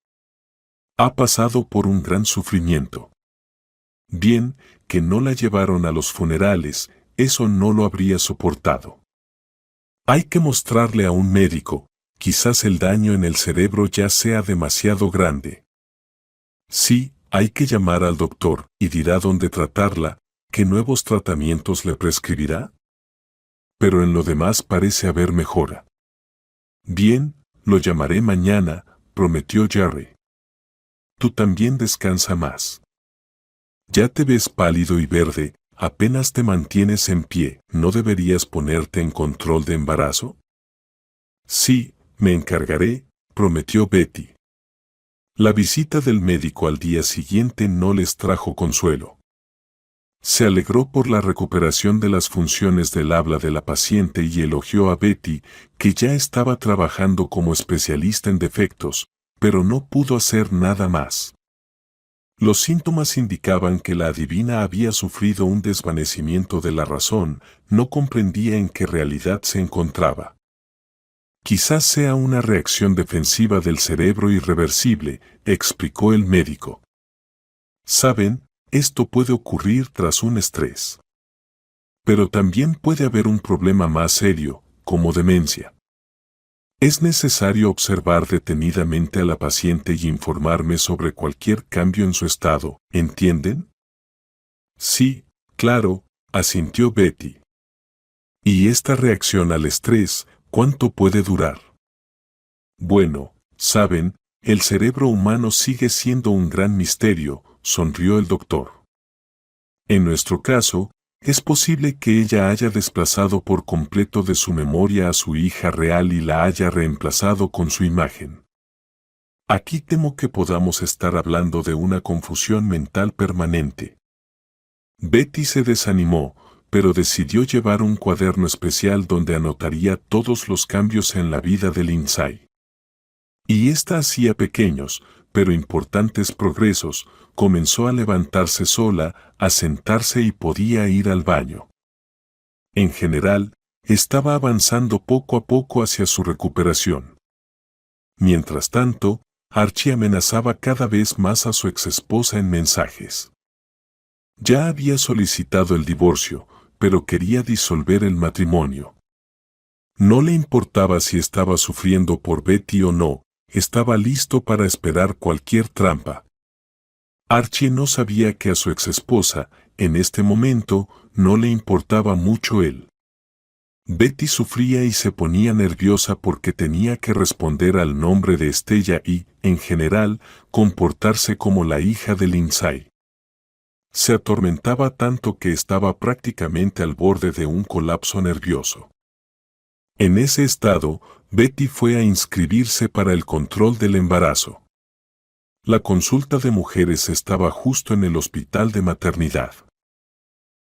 Ha pasado por un gran sufrimiento. Bien, que no la llevaron a los funerales, eso no lo habría soportado. Hay que mostrarle a un médico, quizás el daño en el cerebro ya sea demasiado grande. Sí, hay que llamar al doctor y dirá dónde tratarla, qué nuevos tratamientos le prescribirá. Pero en lo demás parece haber mejora. Bien, lo llamaré mañana, prometió Jerry. Tú también descansa más. Ya te ves pálido y verde, apenas te mantienes en pie, ¿no deberías ponerte en control de embarazo? Sí, me encargaré, prometió Betty. La visita del médico al día siguiente no les trajo consuelo. Se alegró por la recuperación de las funciones del habla de la paciente y elogió a Betty, que ya estaba trabajando como especialista en defectos, pero no pudo hacer nada más. Los síntomas indicaban que la adivina había sufrido un desvanecimiento de la razón, no comprendía en qué realidad se encontraba. Quizás sea una reacción defensiva del cerebro irreversible, explicó el médico. Saben, esto puede ocurrir tras un estrés. Pero también puede haber un problema más serio, como demencia. Es necesario observar detenidamente a la paciente y informarme sobre cualquier cambio en su estado, ¿entienden? Sí, claro, asintió Betty. ¿Y esta reacción al estrés, cuánto puede durar? Bueno, saben, el cerebro humano sigue siendo un gran misterio, sonrió el doctor. En nuestro caso, es posible que ella haya desplazado por completo de su memoria a su hija real y la haya reemplazado con su imagen. Aquí temo que podamos estar hablando de una confusión mental permanente. Betty se desanimó, pero decidió llevar un cuaderno especial donde anotaría todos los cambios en la vida de Lindsay. Y ésta hacía pequeños, pero importantes progresos, comenzó a levantarse sola, a sentarse y podía ir al baño. En general, estaba avanzando poco a poco hacia su recuperación. Mientras tanto, Archie amenazaba cada vez más a su exesposa en mensajes. Ya había solicitado el divorcio, pero quería disolver el matrimonio. No le importaba si estaba sufriendo por Betty o no, estaba listo para esperar cualquier trampa. Archie no sabía que a su exesposa, en este momento, no le importaba mucho él. Betty sufría y se ponía nerviosa porque tenía que responder al nombre de Estella y, en general, comportarse como la hija de Lindsay. Se atormentaba tanto que estaba prácticamente al borde de un colapso nervioso. En ese estado, Betty fue a inscribirse para el control del embarazo. La consulta de mujeres estaba justo en el hospital de maternidad.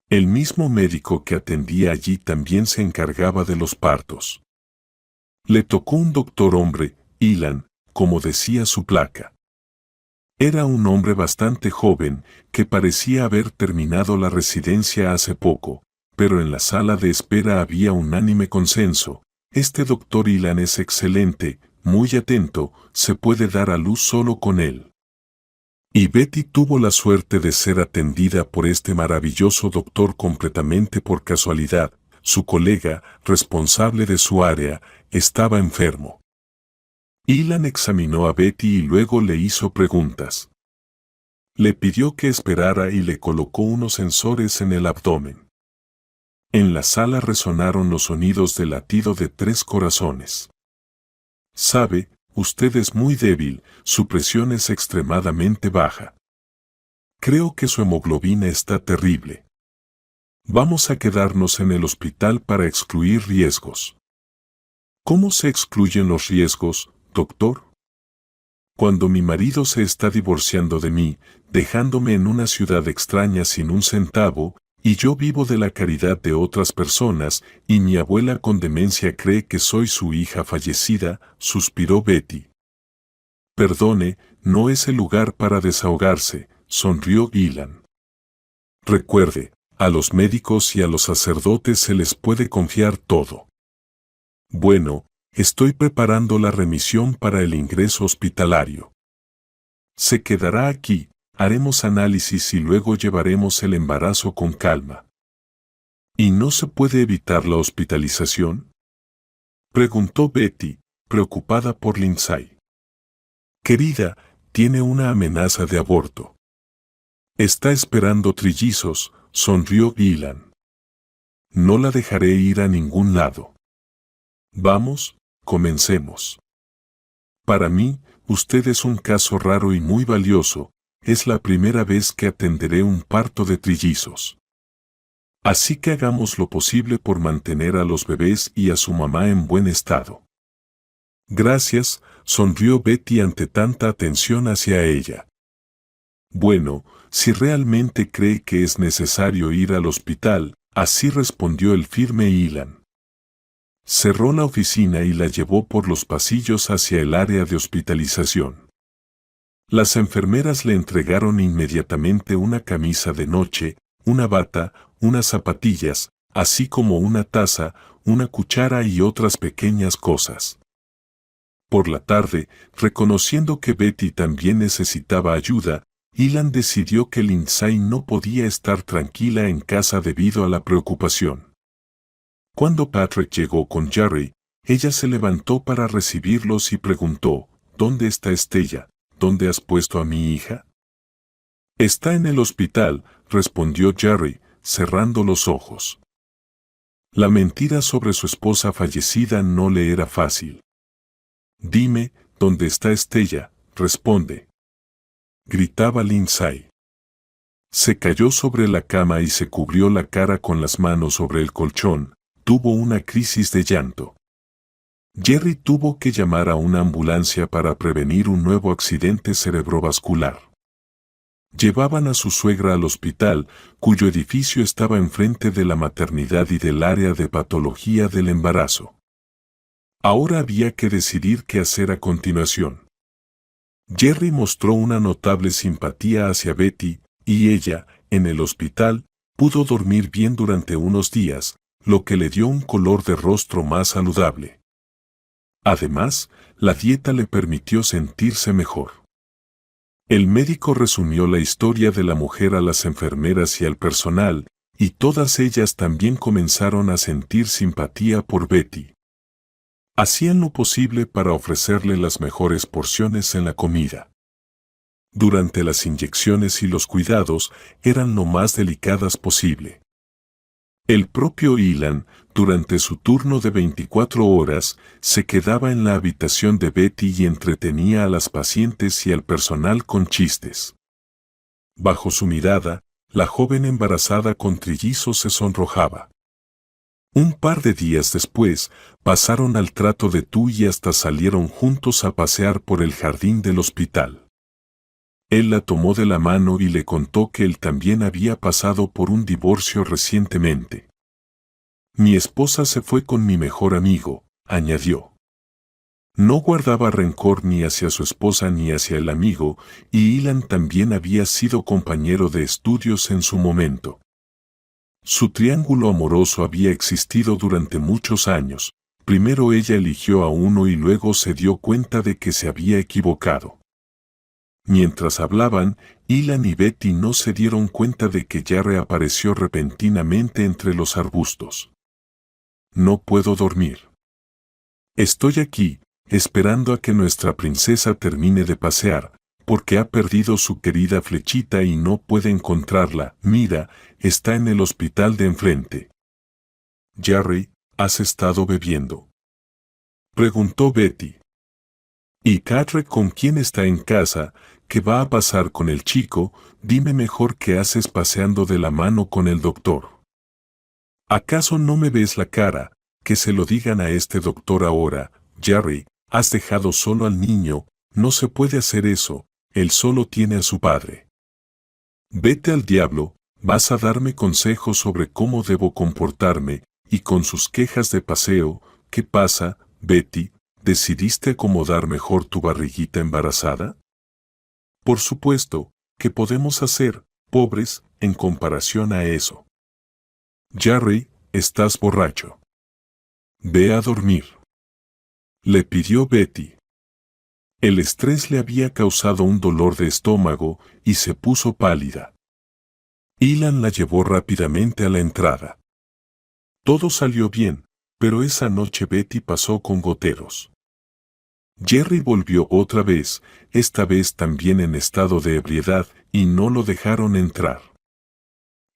El mismo médico que atendía allí también se encargaba de los partos. Le tocó un doctor hombre, Ilan, como decía su placa. Era un hombre bastante joven, que parecía haber terminado la residencia hace poco, pero en la sala de espera había unánime consenso. Este doctor Ilan es excelente, muy atento, se puede dar a luz solo con él. Y Betty tuvo la suerte de ser atendida por este maravilloso doctor completamente por casualidad. Su colega, responsable de su área, estaba enfermo. Ilan examinó a Betty y luego le hizo preguntas. Le pidió que esperara y le colocó unos sensores en el abdomen. En la sala resonaron los sonidos del latido de 3 corazones. Sabe, usted es muy débil, su presión es extremadamente baja. Creo que su hemoglobina está terrible. Vamos a quedarnos en el hospital para excluir riesgos. ¿Cómo se excluyen los riesgos, doctor? Cuando mi marido se está divorciando de mí, dejándome en una ciudad extraña sin un centavo, y yo vivo de la caridad de otras personas, y mi abuela con demencia cree que soy su hija fallecida, suspiró Betty. Perdone, no es el lugar para desahogarse, sonrió Ilan. Recuerde, a los médicos y a los sacerdotes se les puede confiar todo. Bueno, estoy preparando la remisión para el ingreso hospitalario. Se quedará aquí, haremos análisis y luego llevaremos el embarazo con calma. ¿Y no se puede evitar la hospitalización?, preguntó Betty, preocupada por Lindsay. Querida, tiene una amenaza de aborto. Está esperando trillizos, sonrió Ilan. No la dejaré ir a ningún lado. Vamos, comencemos. Para mí, usted es un caso raro y muy valioso, es la primera vez que atenderé un parto de trillizos. Así que hagamos lo posible por mantener a los bebés y a su mamá en buen estado. Gracias, sonrió Betty ante tanta atención hacia ella. Bueno, si realmente cree que es necesario ir al hospital, así respondió el firme Ilan. Cerró la oficina y la llevó por los pasillos hacia el área de hospitalización. Las enfermeras le entregaron inmediatamente una camisa de noche, una bata, unas zapatillas, así como una taza, una cuchara y otras pequeñas cosas. Por la tarde, reconociendo que Betty también necesitaba ayuda, Ilan decidió que Lindsay no podía estar tranquila en casa debido a la preocupación. Cuando Patrick llegó con Jerry, ella se levantó para recibirlos y preguntó, ¿dónde está Estella? ¿Dónde has puesto a mi hija? Está en el hospital, respondió Jerry, cerrando los ojos. La mentira sobre su esposa fallecida no le era fácil. Dime, ¿dónde está Estella? Responde. Gritaba Lindsay. Se cayó sobre la cama y se cubrió la cara con las manos sobre el colchón, tuvo una crisis de llanto. Jerry tuvo que llamar a una ambulancia para prevenir un nuevo accidente cerebrovascular. Llevaban a su suegra al hospital, cuyo edificio estaba enfrente de la maternidad y del área de patología del embarazo. Ahora había que decidir qué hacer a continuación. Jerry mostró una notable simpatía hacia Betty, y ella, en el hospital, pudo dormir bien durante unos días, lo que le dio un color de rostro más saludable. Además, la dieta le permitió sentirse mejor. El médico resumió la historia de la mujer a las enfermeras y al personal, y todas ellas también comenzaron a sentir simpatía por Betty. Hacían lo posible para ofrecerle las mejores porciones en la comida. Durante las inyecciones y los cuidados eran lo más delicadas posible. El propio Ilan, durante su turno de 24 horas, se quedaba en la habitación de Betty y entretenía a las pacientes y al personal con chistes. Bajo su mirada, la joven embarazada con trillizos se sonrojaba. Un par de días después, pasaron al trato de tú y hasta salieron juntos a pasear por el jardín del hospital. Él la tomó de la mano y le contó que él también había pasado por un divorcio recientemente. Mi esposa se fue con mi mejor amigo, añadió. No guardaba rencor ni hacia su esposa ni hacia el amigo, y Ilan también había sido compañero de estudios en su momento. Su triángulo amoroso había existido durante muchos años. Primero ella eligió a uno y luego se dio cuenta de que se había equivocado. Mientras hablaban, Ilan y Betty no se dieron cuenta de que ya reapareció repentinamente entre los arbustos. No puedo dormir. Estoy aquí, esperando a que nuestra princesa termine de pasear, porque ha perdido su querida flechita y no puede encontrarla. Mira, está en el hospital de enfrente. Jerry, ¿has estado bebiendo? Preguntó Betty. ¿Y Patrick con quién está en casa? ¿Qué va a pasar con el chico? Dime mejor qué haces paseando de la mano con el doctor. ¿Acaso no me ves la cara? Que se lo digan a este doctor ahora. Jerry, has dejado solo al niño, no se puede hacer eso, él solo tiene a su padre. Vete al diablo, vas a darme consejos sobre cómo debo comportarme, y con sus quejas de paseo. ¿Qué pasa, Betty? ¿Decidiste acomodar mejor tu barriguita embarazada? Por supuesto, ¿qué podemos hacer, pobres, en comparación a eso? Jerry, estás borracho. Ve a dormir. Le pidió Betty. El estrés le había causado un dolor de estómago y se puso pálida. Ilan la llevó rápidamente a la entrada. Todo salió bien, pero esa noche Betty pasó con goteros. Jerry volvió otra vez, esta vez también en estado de ebriedad, y no lo dejaron entrar.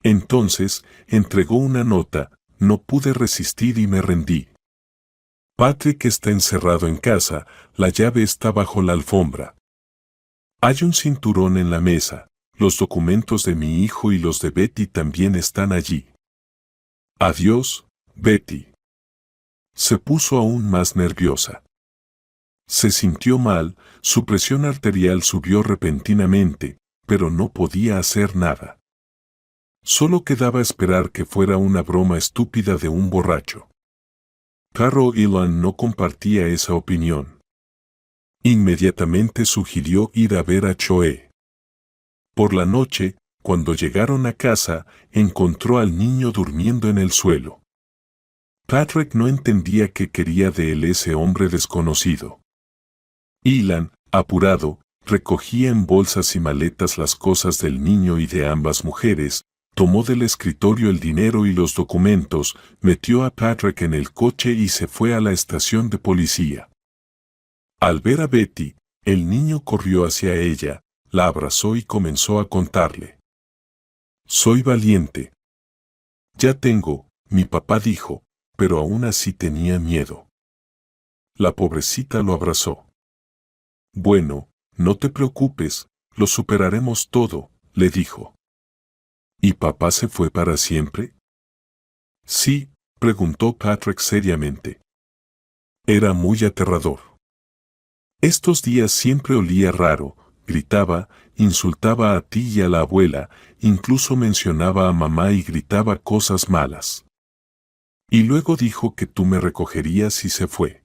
Entonces, entregó una nota, no pude resistir y me rendí. Patrick está encerrado en casa, la llave está bajo la alfombra. Hay un cinturón en la mesa, los documentos de mi hijo y los de Betty también están allí. Adiós, Betty. Se puso aún más nerviosa. Se sintió mal, su presión arterial subió repentinamente, pero no podía hacer nada. Solo quedaba esperar que fuera una broma estúpida de un borracho. Pero Ilan no compartía esa opinión. Inmediatamente sugirió ir a ver a Choe. Por la noche, cuando llegaron a casa, encontró al niño durmiendo en el suelo. Patrick no entendía qué quería de él ese hombre desconocido. Ilan, apurado, recogía en bolsas y maletas las cosas del niño y de ambas mujeres, tomó del escritorio el dinero y los documentos, metió a Patrick en el coche y se fue a la estación de policía. Al ver a Betty, el niño corrió hacia ella, la abrazó y comenzó a contarle. Soy valiente. Ya tengo, mi papá dijo, pero aún así tenía miedo. La pobrecita lo abrazó. Bueno, no te preocupes, lo superaremos todo, le dijo. ¿Y papá se fue para siempre? Sí, preguntó Patrick seriamente. Era muy aterrador. Estos días siempre olía raro, gritaba, insultaba a ti y a la abuela, incluso mencionaba a mamá y gritaba cosas malas. Y luego dijo que tú me recogerías y se fue.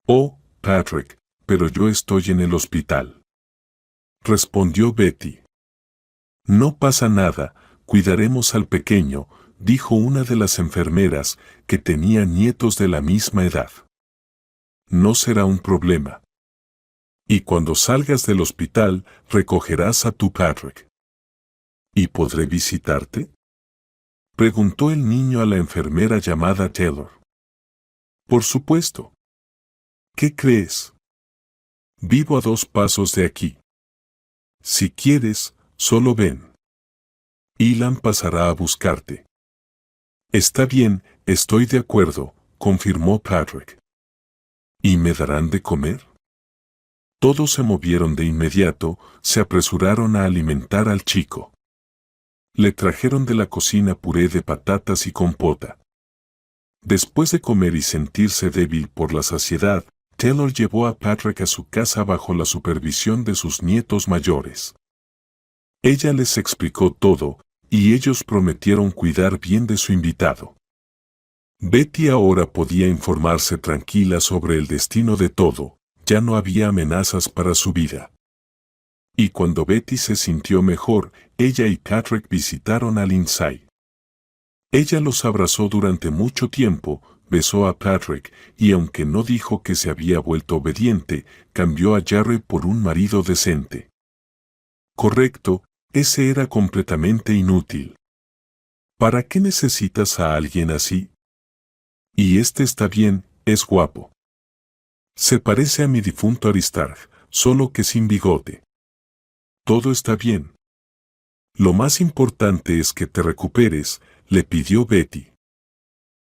Oh, Patrick, pero yo estoy en el hospital. Respondió Betty. No pasa nada, cuidaremos al pequeño, dijo una de las enfermeras, que tenía nietos de la misma edad. No será un problema. Y cuando salgas del hospital, recogerás a tu Patrick. ¿Y podré visitarte? Preguntó el niño a la enfermera llamada Taylor. Por supuesto. ¿Qué crees? Vivo a 2 pasos de aquí. Si quieres, solo ven. Ilan pasará a buscarte. Está bien, estoy de acuerdo, confirmó Patrick. ¿Y me darán de comer? Todos se movieron de inmediato, se apresuraron a alimentar al chico. Le trajeron de la cocina puré de patatas y compota. Después de comer y sentirse débil por la saciedad, Taylor llevó a Patrick a su casa bajo la supervisión de sus nietos mayores. Ella les explicó todo, y ellos prometieron cuidar bien de su invitado. Betty ahora podía informarse tranquila sobre el destino de todo, ya no había amenazas para su vida. Y cuando Betty se sintió mejor, ella y Patrick visitaron a Lindsay. Ella los abrazó durante mucho tiempo, besó a Patrick, y aunque no dijo que se había vuelto obediente, cambió a Jarrett por un marido decente. Correcto, ese era completamente inútil. ¿Para qué necesitas a alguien así? Y este está bien, es guapo. Se parece a mi difunto Aristarch, solo que sin bigote. Todo está bien. Lo más importante es que te recuperes, le pidió Betty.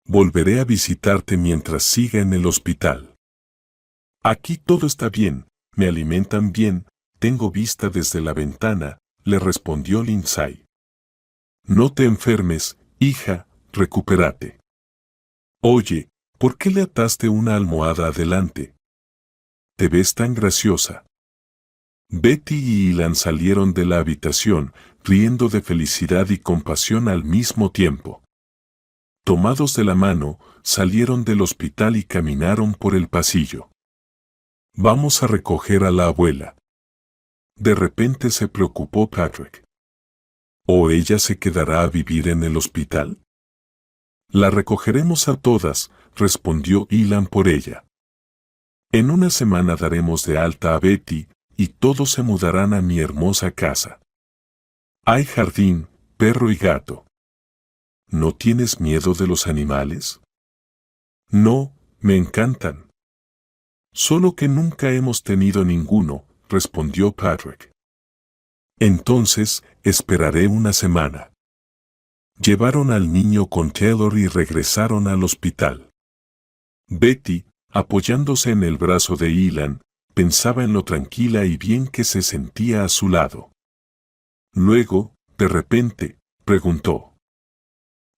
Volveré a visitarte mientras siga en el hospital. Aquí todo está bien, me alimentan bien, tengo vista desde la ventana, le respondió Lindsay. No te enfermes, hija, recupérate. Oye, ¿por qué le ataste una almohada adelante? Te ves tan graciosa. Betty y Ilan salieron de la habitación, riendo de felicidad y compasión al mismo tiempo. Tomados de la mano, salieron del hospital y caminaron por el pasillo. Vamos a recoger a la abuela. De repente se preocupó Patrick. ¿O ella se quedará a vivir en el hospital? La recogeremos a todas, respondió Ilan por ella. En una semana daremos de alta a Betty, y todos se mudarán a mi hermosa casa. Hay jardín, perro y gato. ¿No tienes miedo de los animales? No, me encantan. Solo que nunca hemos tenido ninguno, respondió Patrick. Entonces, esperaré una semana. Llevaron al niño con Taylor y regresaron al hospital. Betty, apoyándose en el brazo de Ilan, pensaba en lo tranquila y bien que se sentía a su lado. Luego, de repente, preguntó.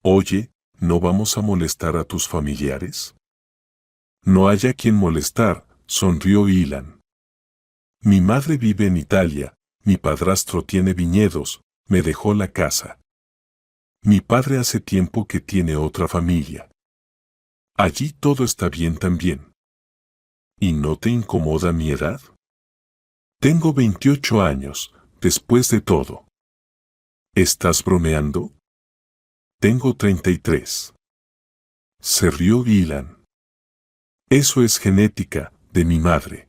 Oye, ¿no vamos a molestar a tus familiares? No haya quien molestar, sonrió Ilan. Mi madre vive en Italia, mi padrastro tiene viñedos, me dejó la casa. Mi padre hace tiempo que tiene otra familia. Allí todo está bien también. ¿Y no te incomoda mi edad? Tengo 28 años, después de todo. ¿Estás bromeando? Tengo 33. Se rió Ilan. Eso es genética, de mi madre.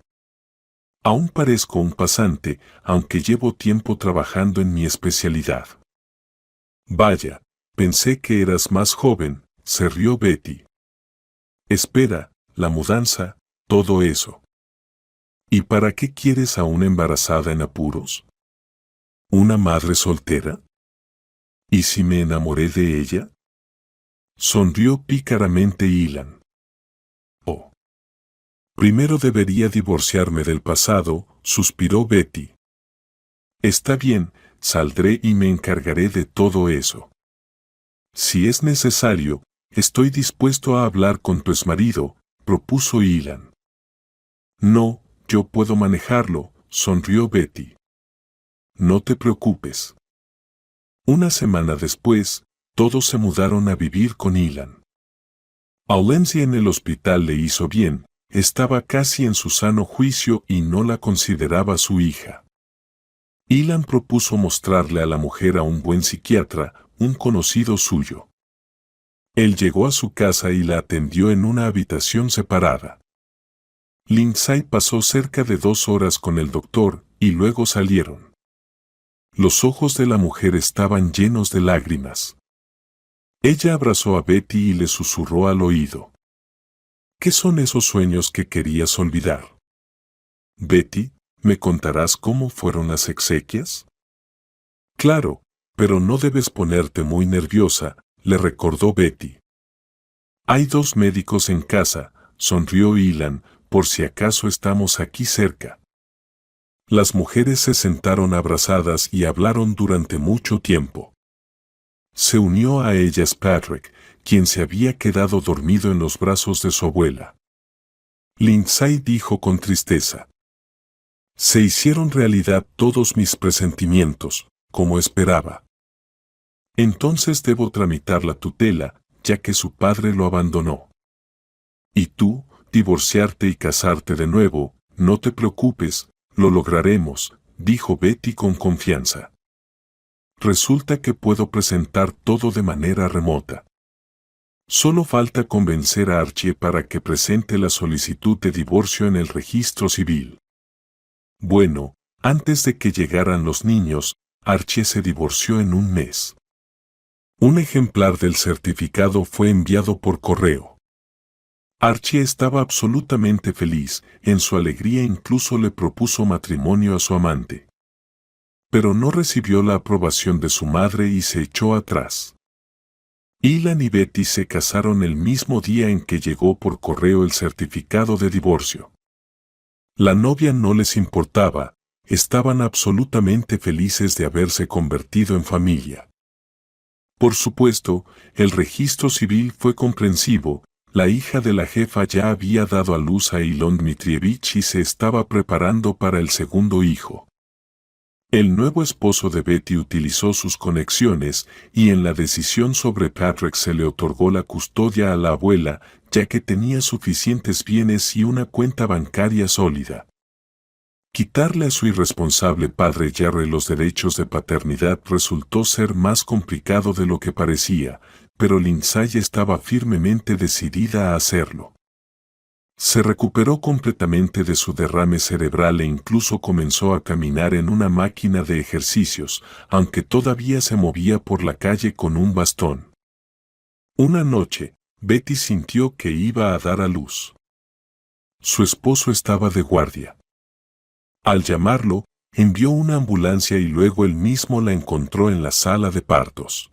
Aún parezco un pasante, aunque llevo tiempo trabajando en mi especialidad. Vaya, pensé que eras más joven, se rió Betty. Espera, la mudanza, todo eso. ¿Y para qué quieres a una embarazada en apuros? ¿Una madre soltera? ¿Y si me enamoré de ella? Sonrió pícaramente Ilan. Oh. Primero debería divorciarme del pasado, suspiró Betty. Está bien, saldré y me encargaré de todo eso. Si es necesario, estoy dispuesto a hablar con tu exmarido, propuso Ilan. No, yo puedo manejarlo, sonrió Betty. No te preocupes. Una semana después, todos se mudaron a vivir con Ilan. Aulencia en el hospital le hizo bien, estaba casi en su sano juicio y no la consideraba su hija. Ilan propuso mostrarle a la mujer a un buen psiquiatra, un conocido suyo. Él llegó a su casa y la atendió en una habitación separada. Lindsay pasó cerca de 2 horas con el doctor y luego salieron. Los ojos de la mujer estaban llenos de lágrimas. Ella abrazó a Betty y le susurró al oído. ¿Qué son esos sueños que querías olvidar? Betty, ¿me contarás cómo fueron las exequias? Claro, pero no debes ponerte muy nerviosa, le recordó Betty. Hay 2 médicos en casa, sonrió Ilan, por si acaso estamos aquí cerca. Las mujeres se sentaron abrazadas y hablaron durante mucho tiempo. Se unió a ellas Patrick, quien se había quedado dormido en los brazos de su abuela. Lindsay dijo con tristeza. Se hicieron realidad todos mis presentimientos, como esperaba. Entonces debo tramitar la tutela, ya que su padre lo abandonó. Y tú, divorciarte y casarte de nuevo, no te preocupes, lo lograremos, dijo Betty con confianza. Resulta que puedo presentar todo de manera remota. Solo falta convencer a Archie para que presente la solicitud de divorcio en el registro civil. Bueno, antes de que llegaran los niños, Archie se divorció en un mes. Un ejemplar del certificado fue enviado por correo. Archie estaba absolutamente feliz, en su alegría incluso le propuso matrimonio a su amante. Pero no recibió la aprobación de su madre y se echó atrás. Ilan y Betty se casaron el mismo día en que llegó por correo el certificado de divorcio. La novia no les importaba, estaban absolutamente felices de haberse convertido en familia. Por supuesto, el registro civil fue comprensivo. La hija de la jefa ya había dado a luz a Ilon Dmitrievich y se estaba preparando para el segundo hijo. El nuevo esposo de Betty utilizó sus conexiones y en la decisión sobre Patrick se le otorgó la custodia a la abuela, ya que tenía suficientes bienes y una cuenta bancaria sólida. Quitarle a su irresponsable padre Jerry los derechos de paternidad resultó ser más complicado de lo que parecía, pero Lindsay estaba firmemente decidida a hacerlo. Se recuperó completamente de su derrame cerebral e incluso comenzó a caminar en una máquina de ejercicios, aunque todavía se movía por la calle con un bastón. Una noche, Betty sintió que iba a dar a luz. Su esposo estaba de guardia. Al llamarlo, envió una ambulancia y luego él mismo la encontró en la sala de partos.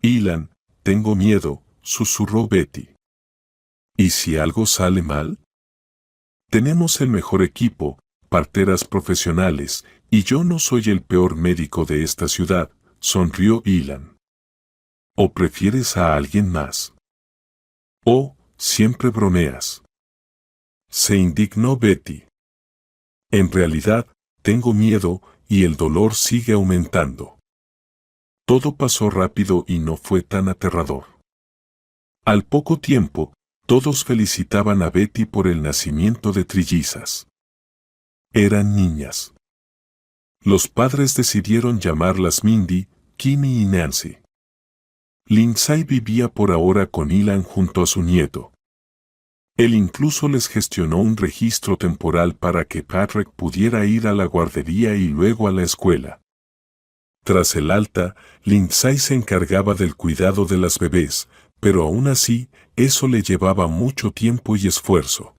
Ilan, tengo miedo, susurró Betty. ¿Y si algo sale mal? Tenemos el mejor equipo, parteras profesionales, y yo no soy el peor médico de esta ciudad, sonrió Ilan. ¿O prefieres a alguien más? Oh, siempre bromeas. Se indignó Betty. En realidad, tengo miedo y el dolor sigue aumentando. Todo pasó rápido y no fue tan aterrador. Al poco tiempo, todos felicitaban a Betty por el nacimiento de trillizas. Eran niñas. Los padres decidieron llamarlas Mindy, Kimmy y Nancy. Lindsay vivía por ahora con Ilan junto a su nieto. Él incluso les gestionó un registro temporal para que Patrick pudiera ir a la guardería y luego a la escuela. Tras el alta, Lindsay se encargaba del cuidado de las bebés, pero aún así, eso le llevaba mucho tiempo y esfuerzo.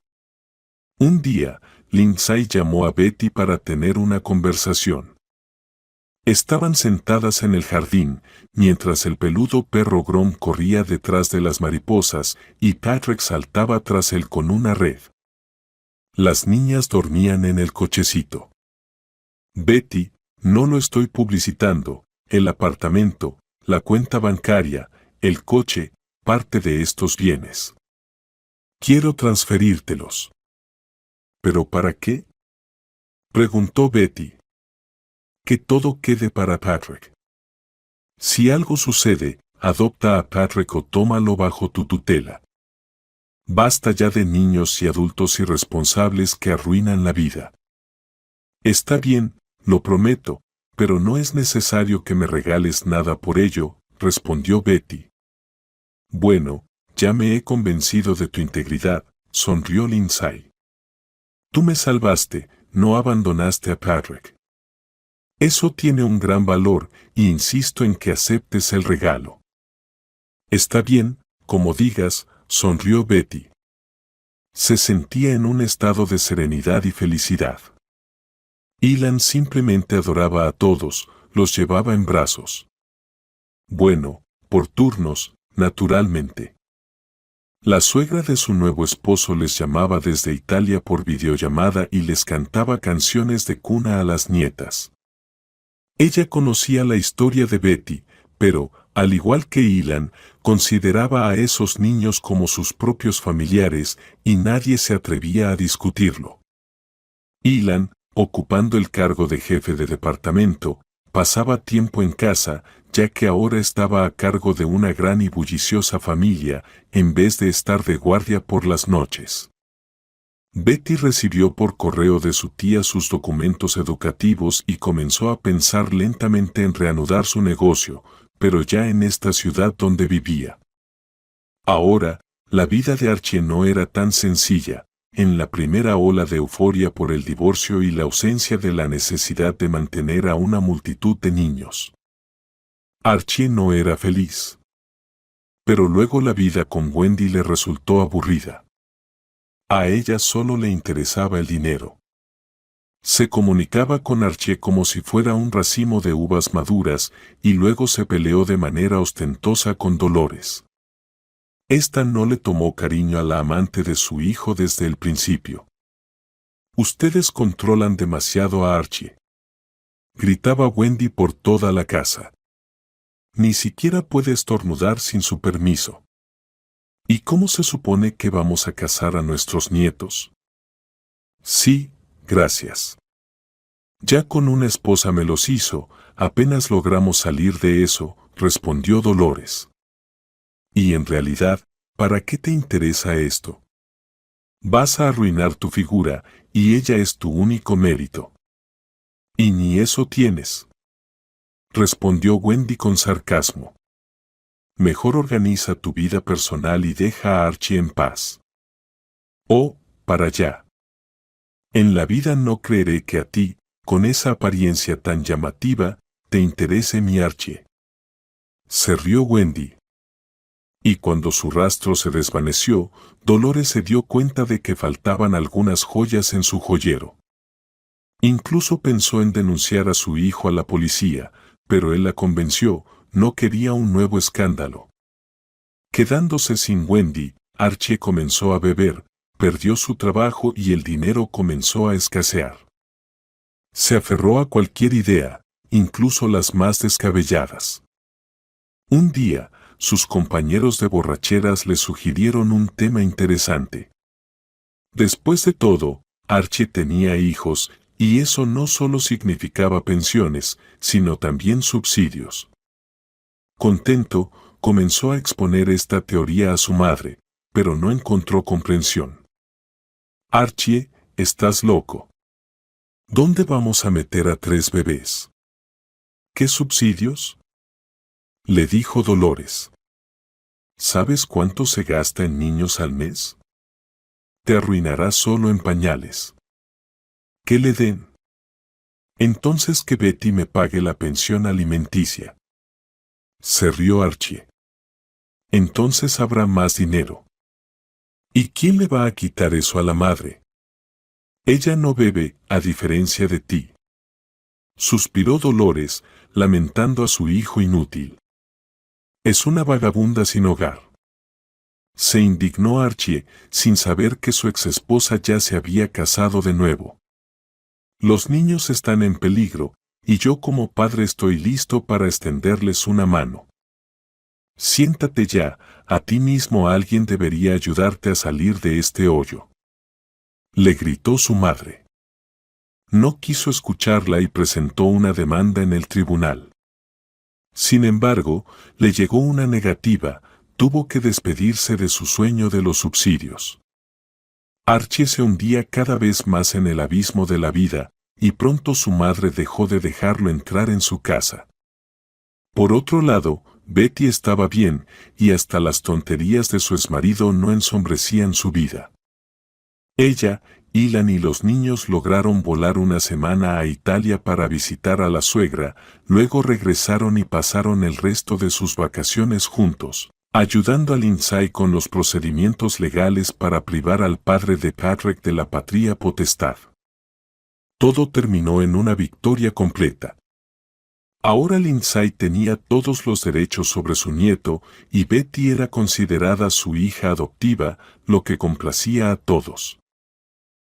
Un día, Lindsay llamó a Betty para tener una conversación. Estaban sentadas en el jardín, mientras el peludo perro Grom corría detrás de las mariposas y Patrick saltaba tras él con una red. Las niñas dormían en el cochecito. Betty, no lo estoy publicitando, el apartamento, la cuenta bancaria, el coche, parte de estos bienes. Quiero transferírtelos. ¿Pero para qué? Preguntó Betty. Que todo quede para Patrick. Si algo sucede, adopta a Patrick o tómalo bajo tu tutela. Basta ya de niños y adultos irresponsables que arruinan la vida. Está bien, lo prometo, pero no es necesario que me regales nada por ello, respondió Betty. Bueno, ya me he convencido de tu integridad, sonrió Lindsay. Tú me salvaste, no abandonaste a Patrick. Eso tiene un gran valor, y insisto en que aceptes el regalo. Está bien, como digas, sonrió Betty. Se sentía en un estado de serenidad y felicidad. Ilan simplemente adoraba a todos, los llevaba en brazos. Bueno, por turnos, naturalmente. La suegra de su nuevo esposo les llamaba desde Italia por videollamada y les cantaba canciones de cuna a las nietas. Ella conocía la historia de Betty, pero, al igual que Ilan, consideraba a esos niños como sus propios familiares y nadie se atrevía a discutirlo. Ilan, ocupando el cargo de jefe de departamento, pasaba tiempo en casa, ya que ahora estaba a cargo de una gran y bulliciosa familia, en vez de estar de guardia por las noches. Betty recibió por correo de su tía sus documentos educativos y comenzó a pensar lentamente en reanudar su negocio, pero ya en esta ciudad donde vivía. Ahora, la vida de Archie no era tan sencilla. En la primera ola de euforia por el divorcio y la ausencia de la necesidad de mantener a una multitud de niños. Archie no era feliz. Pero luego la vida con Wendy le resultó aburrida. A ella solo le interesaba el dinero. Se comunicaba con Archie como si fuera un racimo de uvas maduras y luego se peleó de manera ostentosa con Dolores. Esta no le tomó cariño a la amante de su hijo desde el principio. Ustedes controlan demasiado a Archie. Gritaba Wendy por toda la casa. Ni siquiera puede estornudar sin su permiso. ¿Y cómo se supone que vamos a casar a nuestros nietos? Sí, gracias. Ya con una esposa me los hizo, apenas logramos salir de eso, respondió Dolores. Y en realidad, ¿para qué te interesa esto? Vas a arruinar tu figura, y ella es tu único mérito. Y ni eso tienes. Respondió Wendy con sarcasmo. Mejor organiza tu vida personal y deja a Archie en paz. Oh, para allá. En la vida no creeré que a ti, con esa apariencia tan llamativa, te interese mi Archie. Se rió Wendy. Y cuando su rastro se desvaneció, Dolores se dio cuenta de que faltaban algunas joyas en su joyero. Incluso pensó en denunciar a su hijo a la policía, pero él la convenció, no quería un nuevo escándalo. Quedándose sin Wendy, Archie comenzó a beber, perdió su trabajo y el dinero comenzó a escasear. Se aferró a cualquier idea, incluso las más descabelladas. Un día, sus compañeros de borracheras le sugirieron un tema interesante. Después de todo, Archie tenía hijos, y eso no solo significaba pensiones, sino también subsidios. Contento, comenzó a exponer esta teoría a su madre, pero no encontró comprensión. Archie, estás loco. ¿Dónde vamos a meter a 3 bebés? ¿Qué subsidios? Le dijo Dolores. ¿Sabes cuánto se gasta en niños al mes? Te arruinará solo en pañales. ¿Qué le den? Entonces que Betty me pague la pensión alimenticia. Se rió Archie. Entonces habrá más dinero. ¿Y quién le va a quitar eso a la madre? Ella no bebe, a diferencia de ti. Suspiró Dolores, lamentando a su hijo inútil. Es una vagabunda sin hogar. Se indignó Archie, sin saber que su exesposa ya se había casado de nuevo. Los niños están en peligro, y yo como padre estoy listo para extenderles una mano. Siéntate ya, a ti mismo alguien debería ayudarte a salir de este hoyo. Le gritó su madre. No quiso escucharla y presentó una demanda en el tribunal. Sin embargo, le llegó una negativa, tuvo que despedirse de su sueño de los subsidios. Archie se hundía cada vez más en el abismo de la vida, y pronto su madre dejó de dejarlo entrar en su casa. Por otro lado, Betty estaba bien, y hasta las tonterías de su exmarido no ensombrecían su vida. Ella, Ilan y los niños lograron volar una semana a Italia para visitar a la suegra, luego regresaron y pasaron el resto de sus vacaciones juntos, ayudando a Lindsay con los procedimientos legales para privar al padre de Patrick de la patria potestad. Todo terminó en una victoria completa. Ahora Lindsay tenía todos los derechos sobre su nieto y Betty era considerada su hija adoptiva, lo que complacía a todos.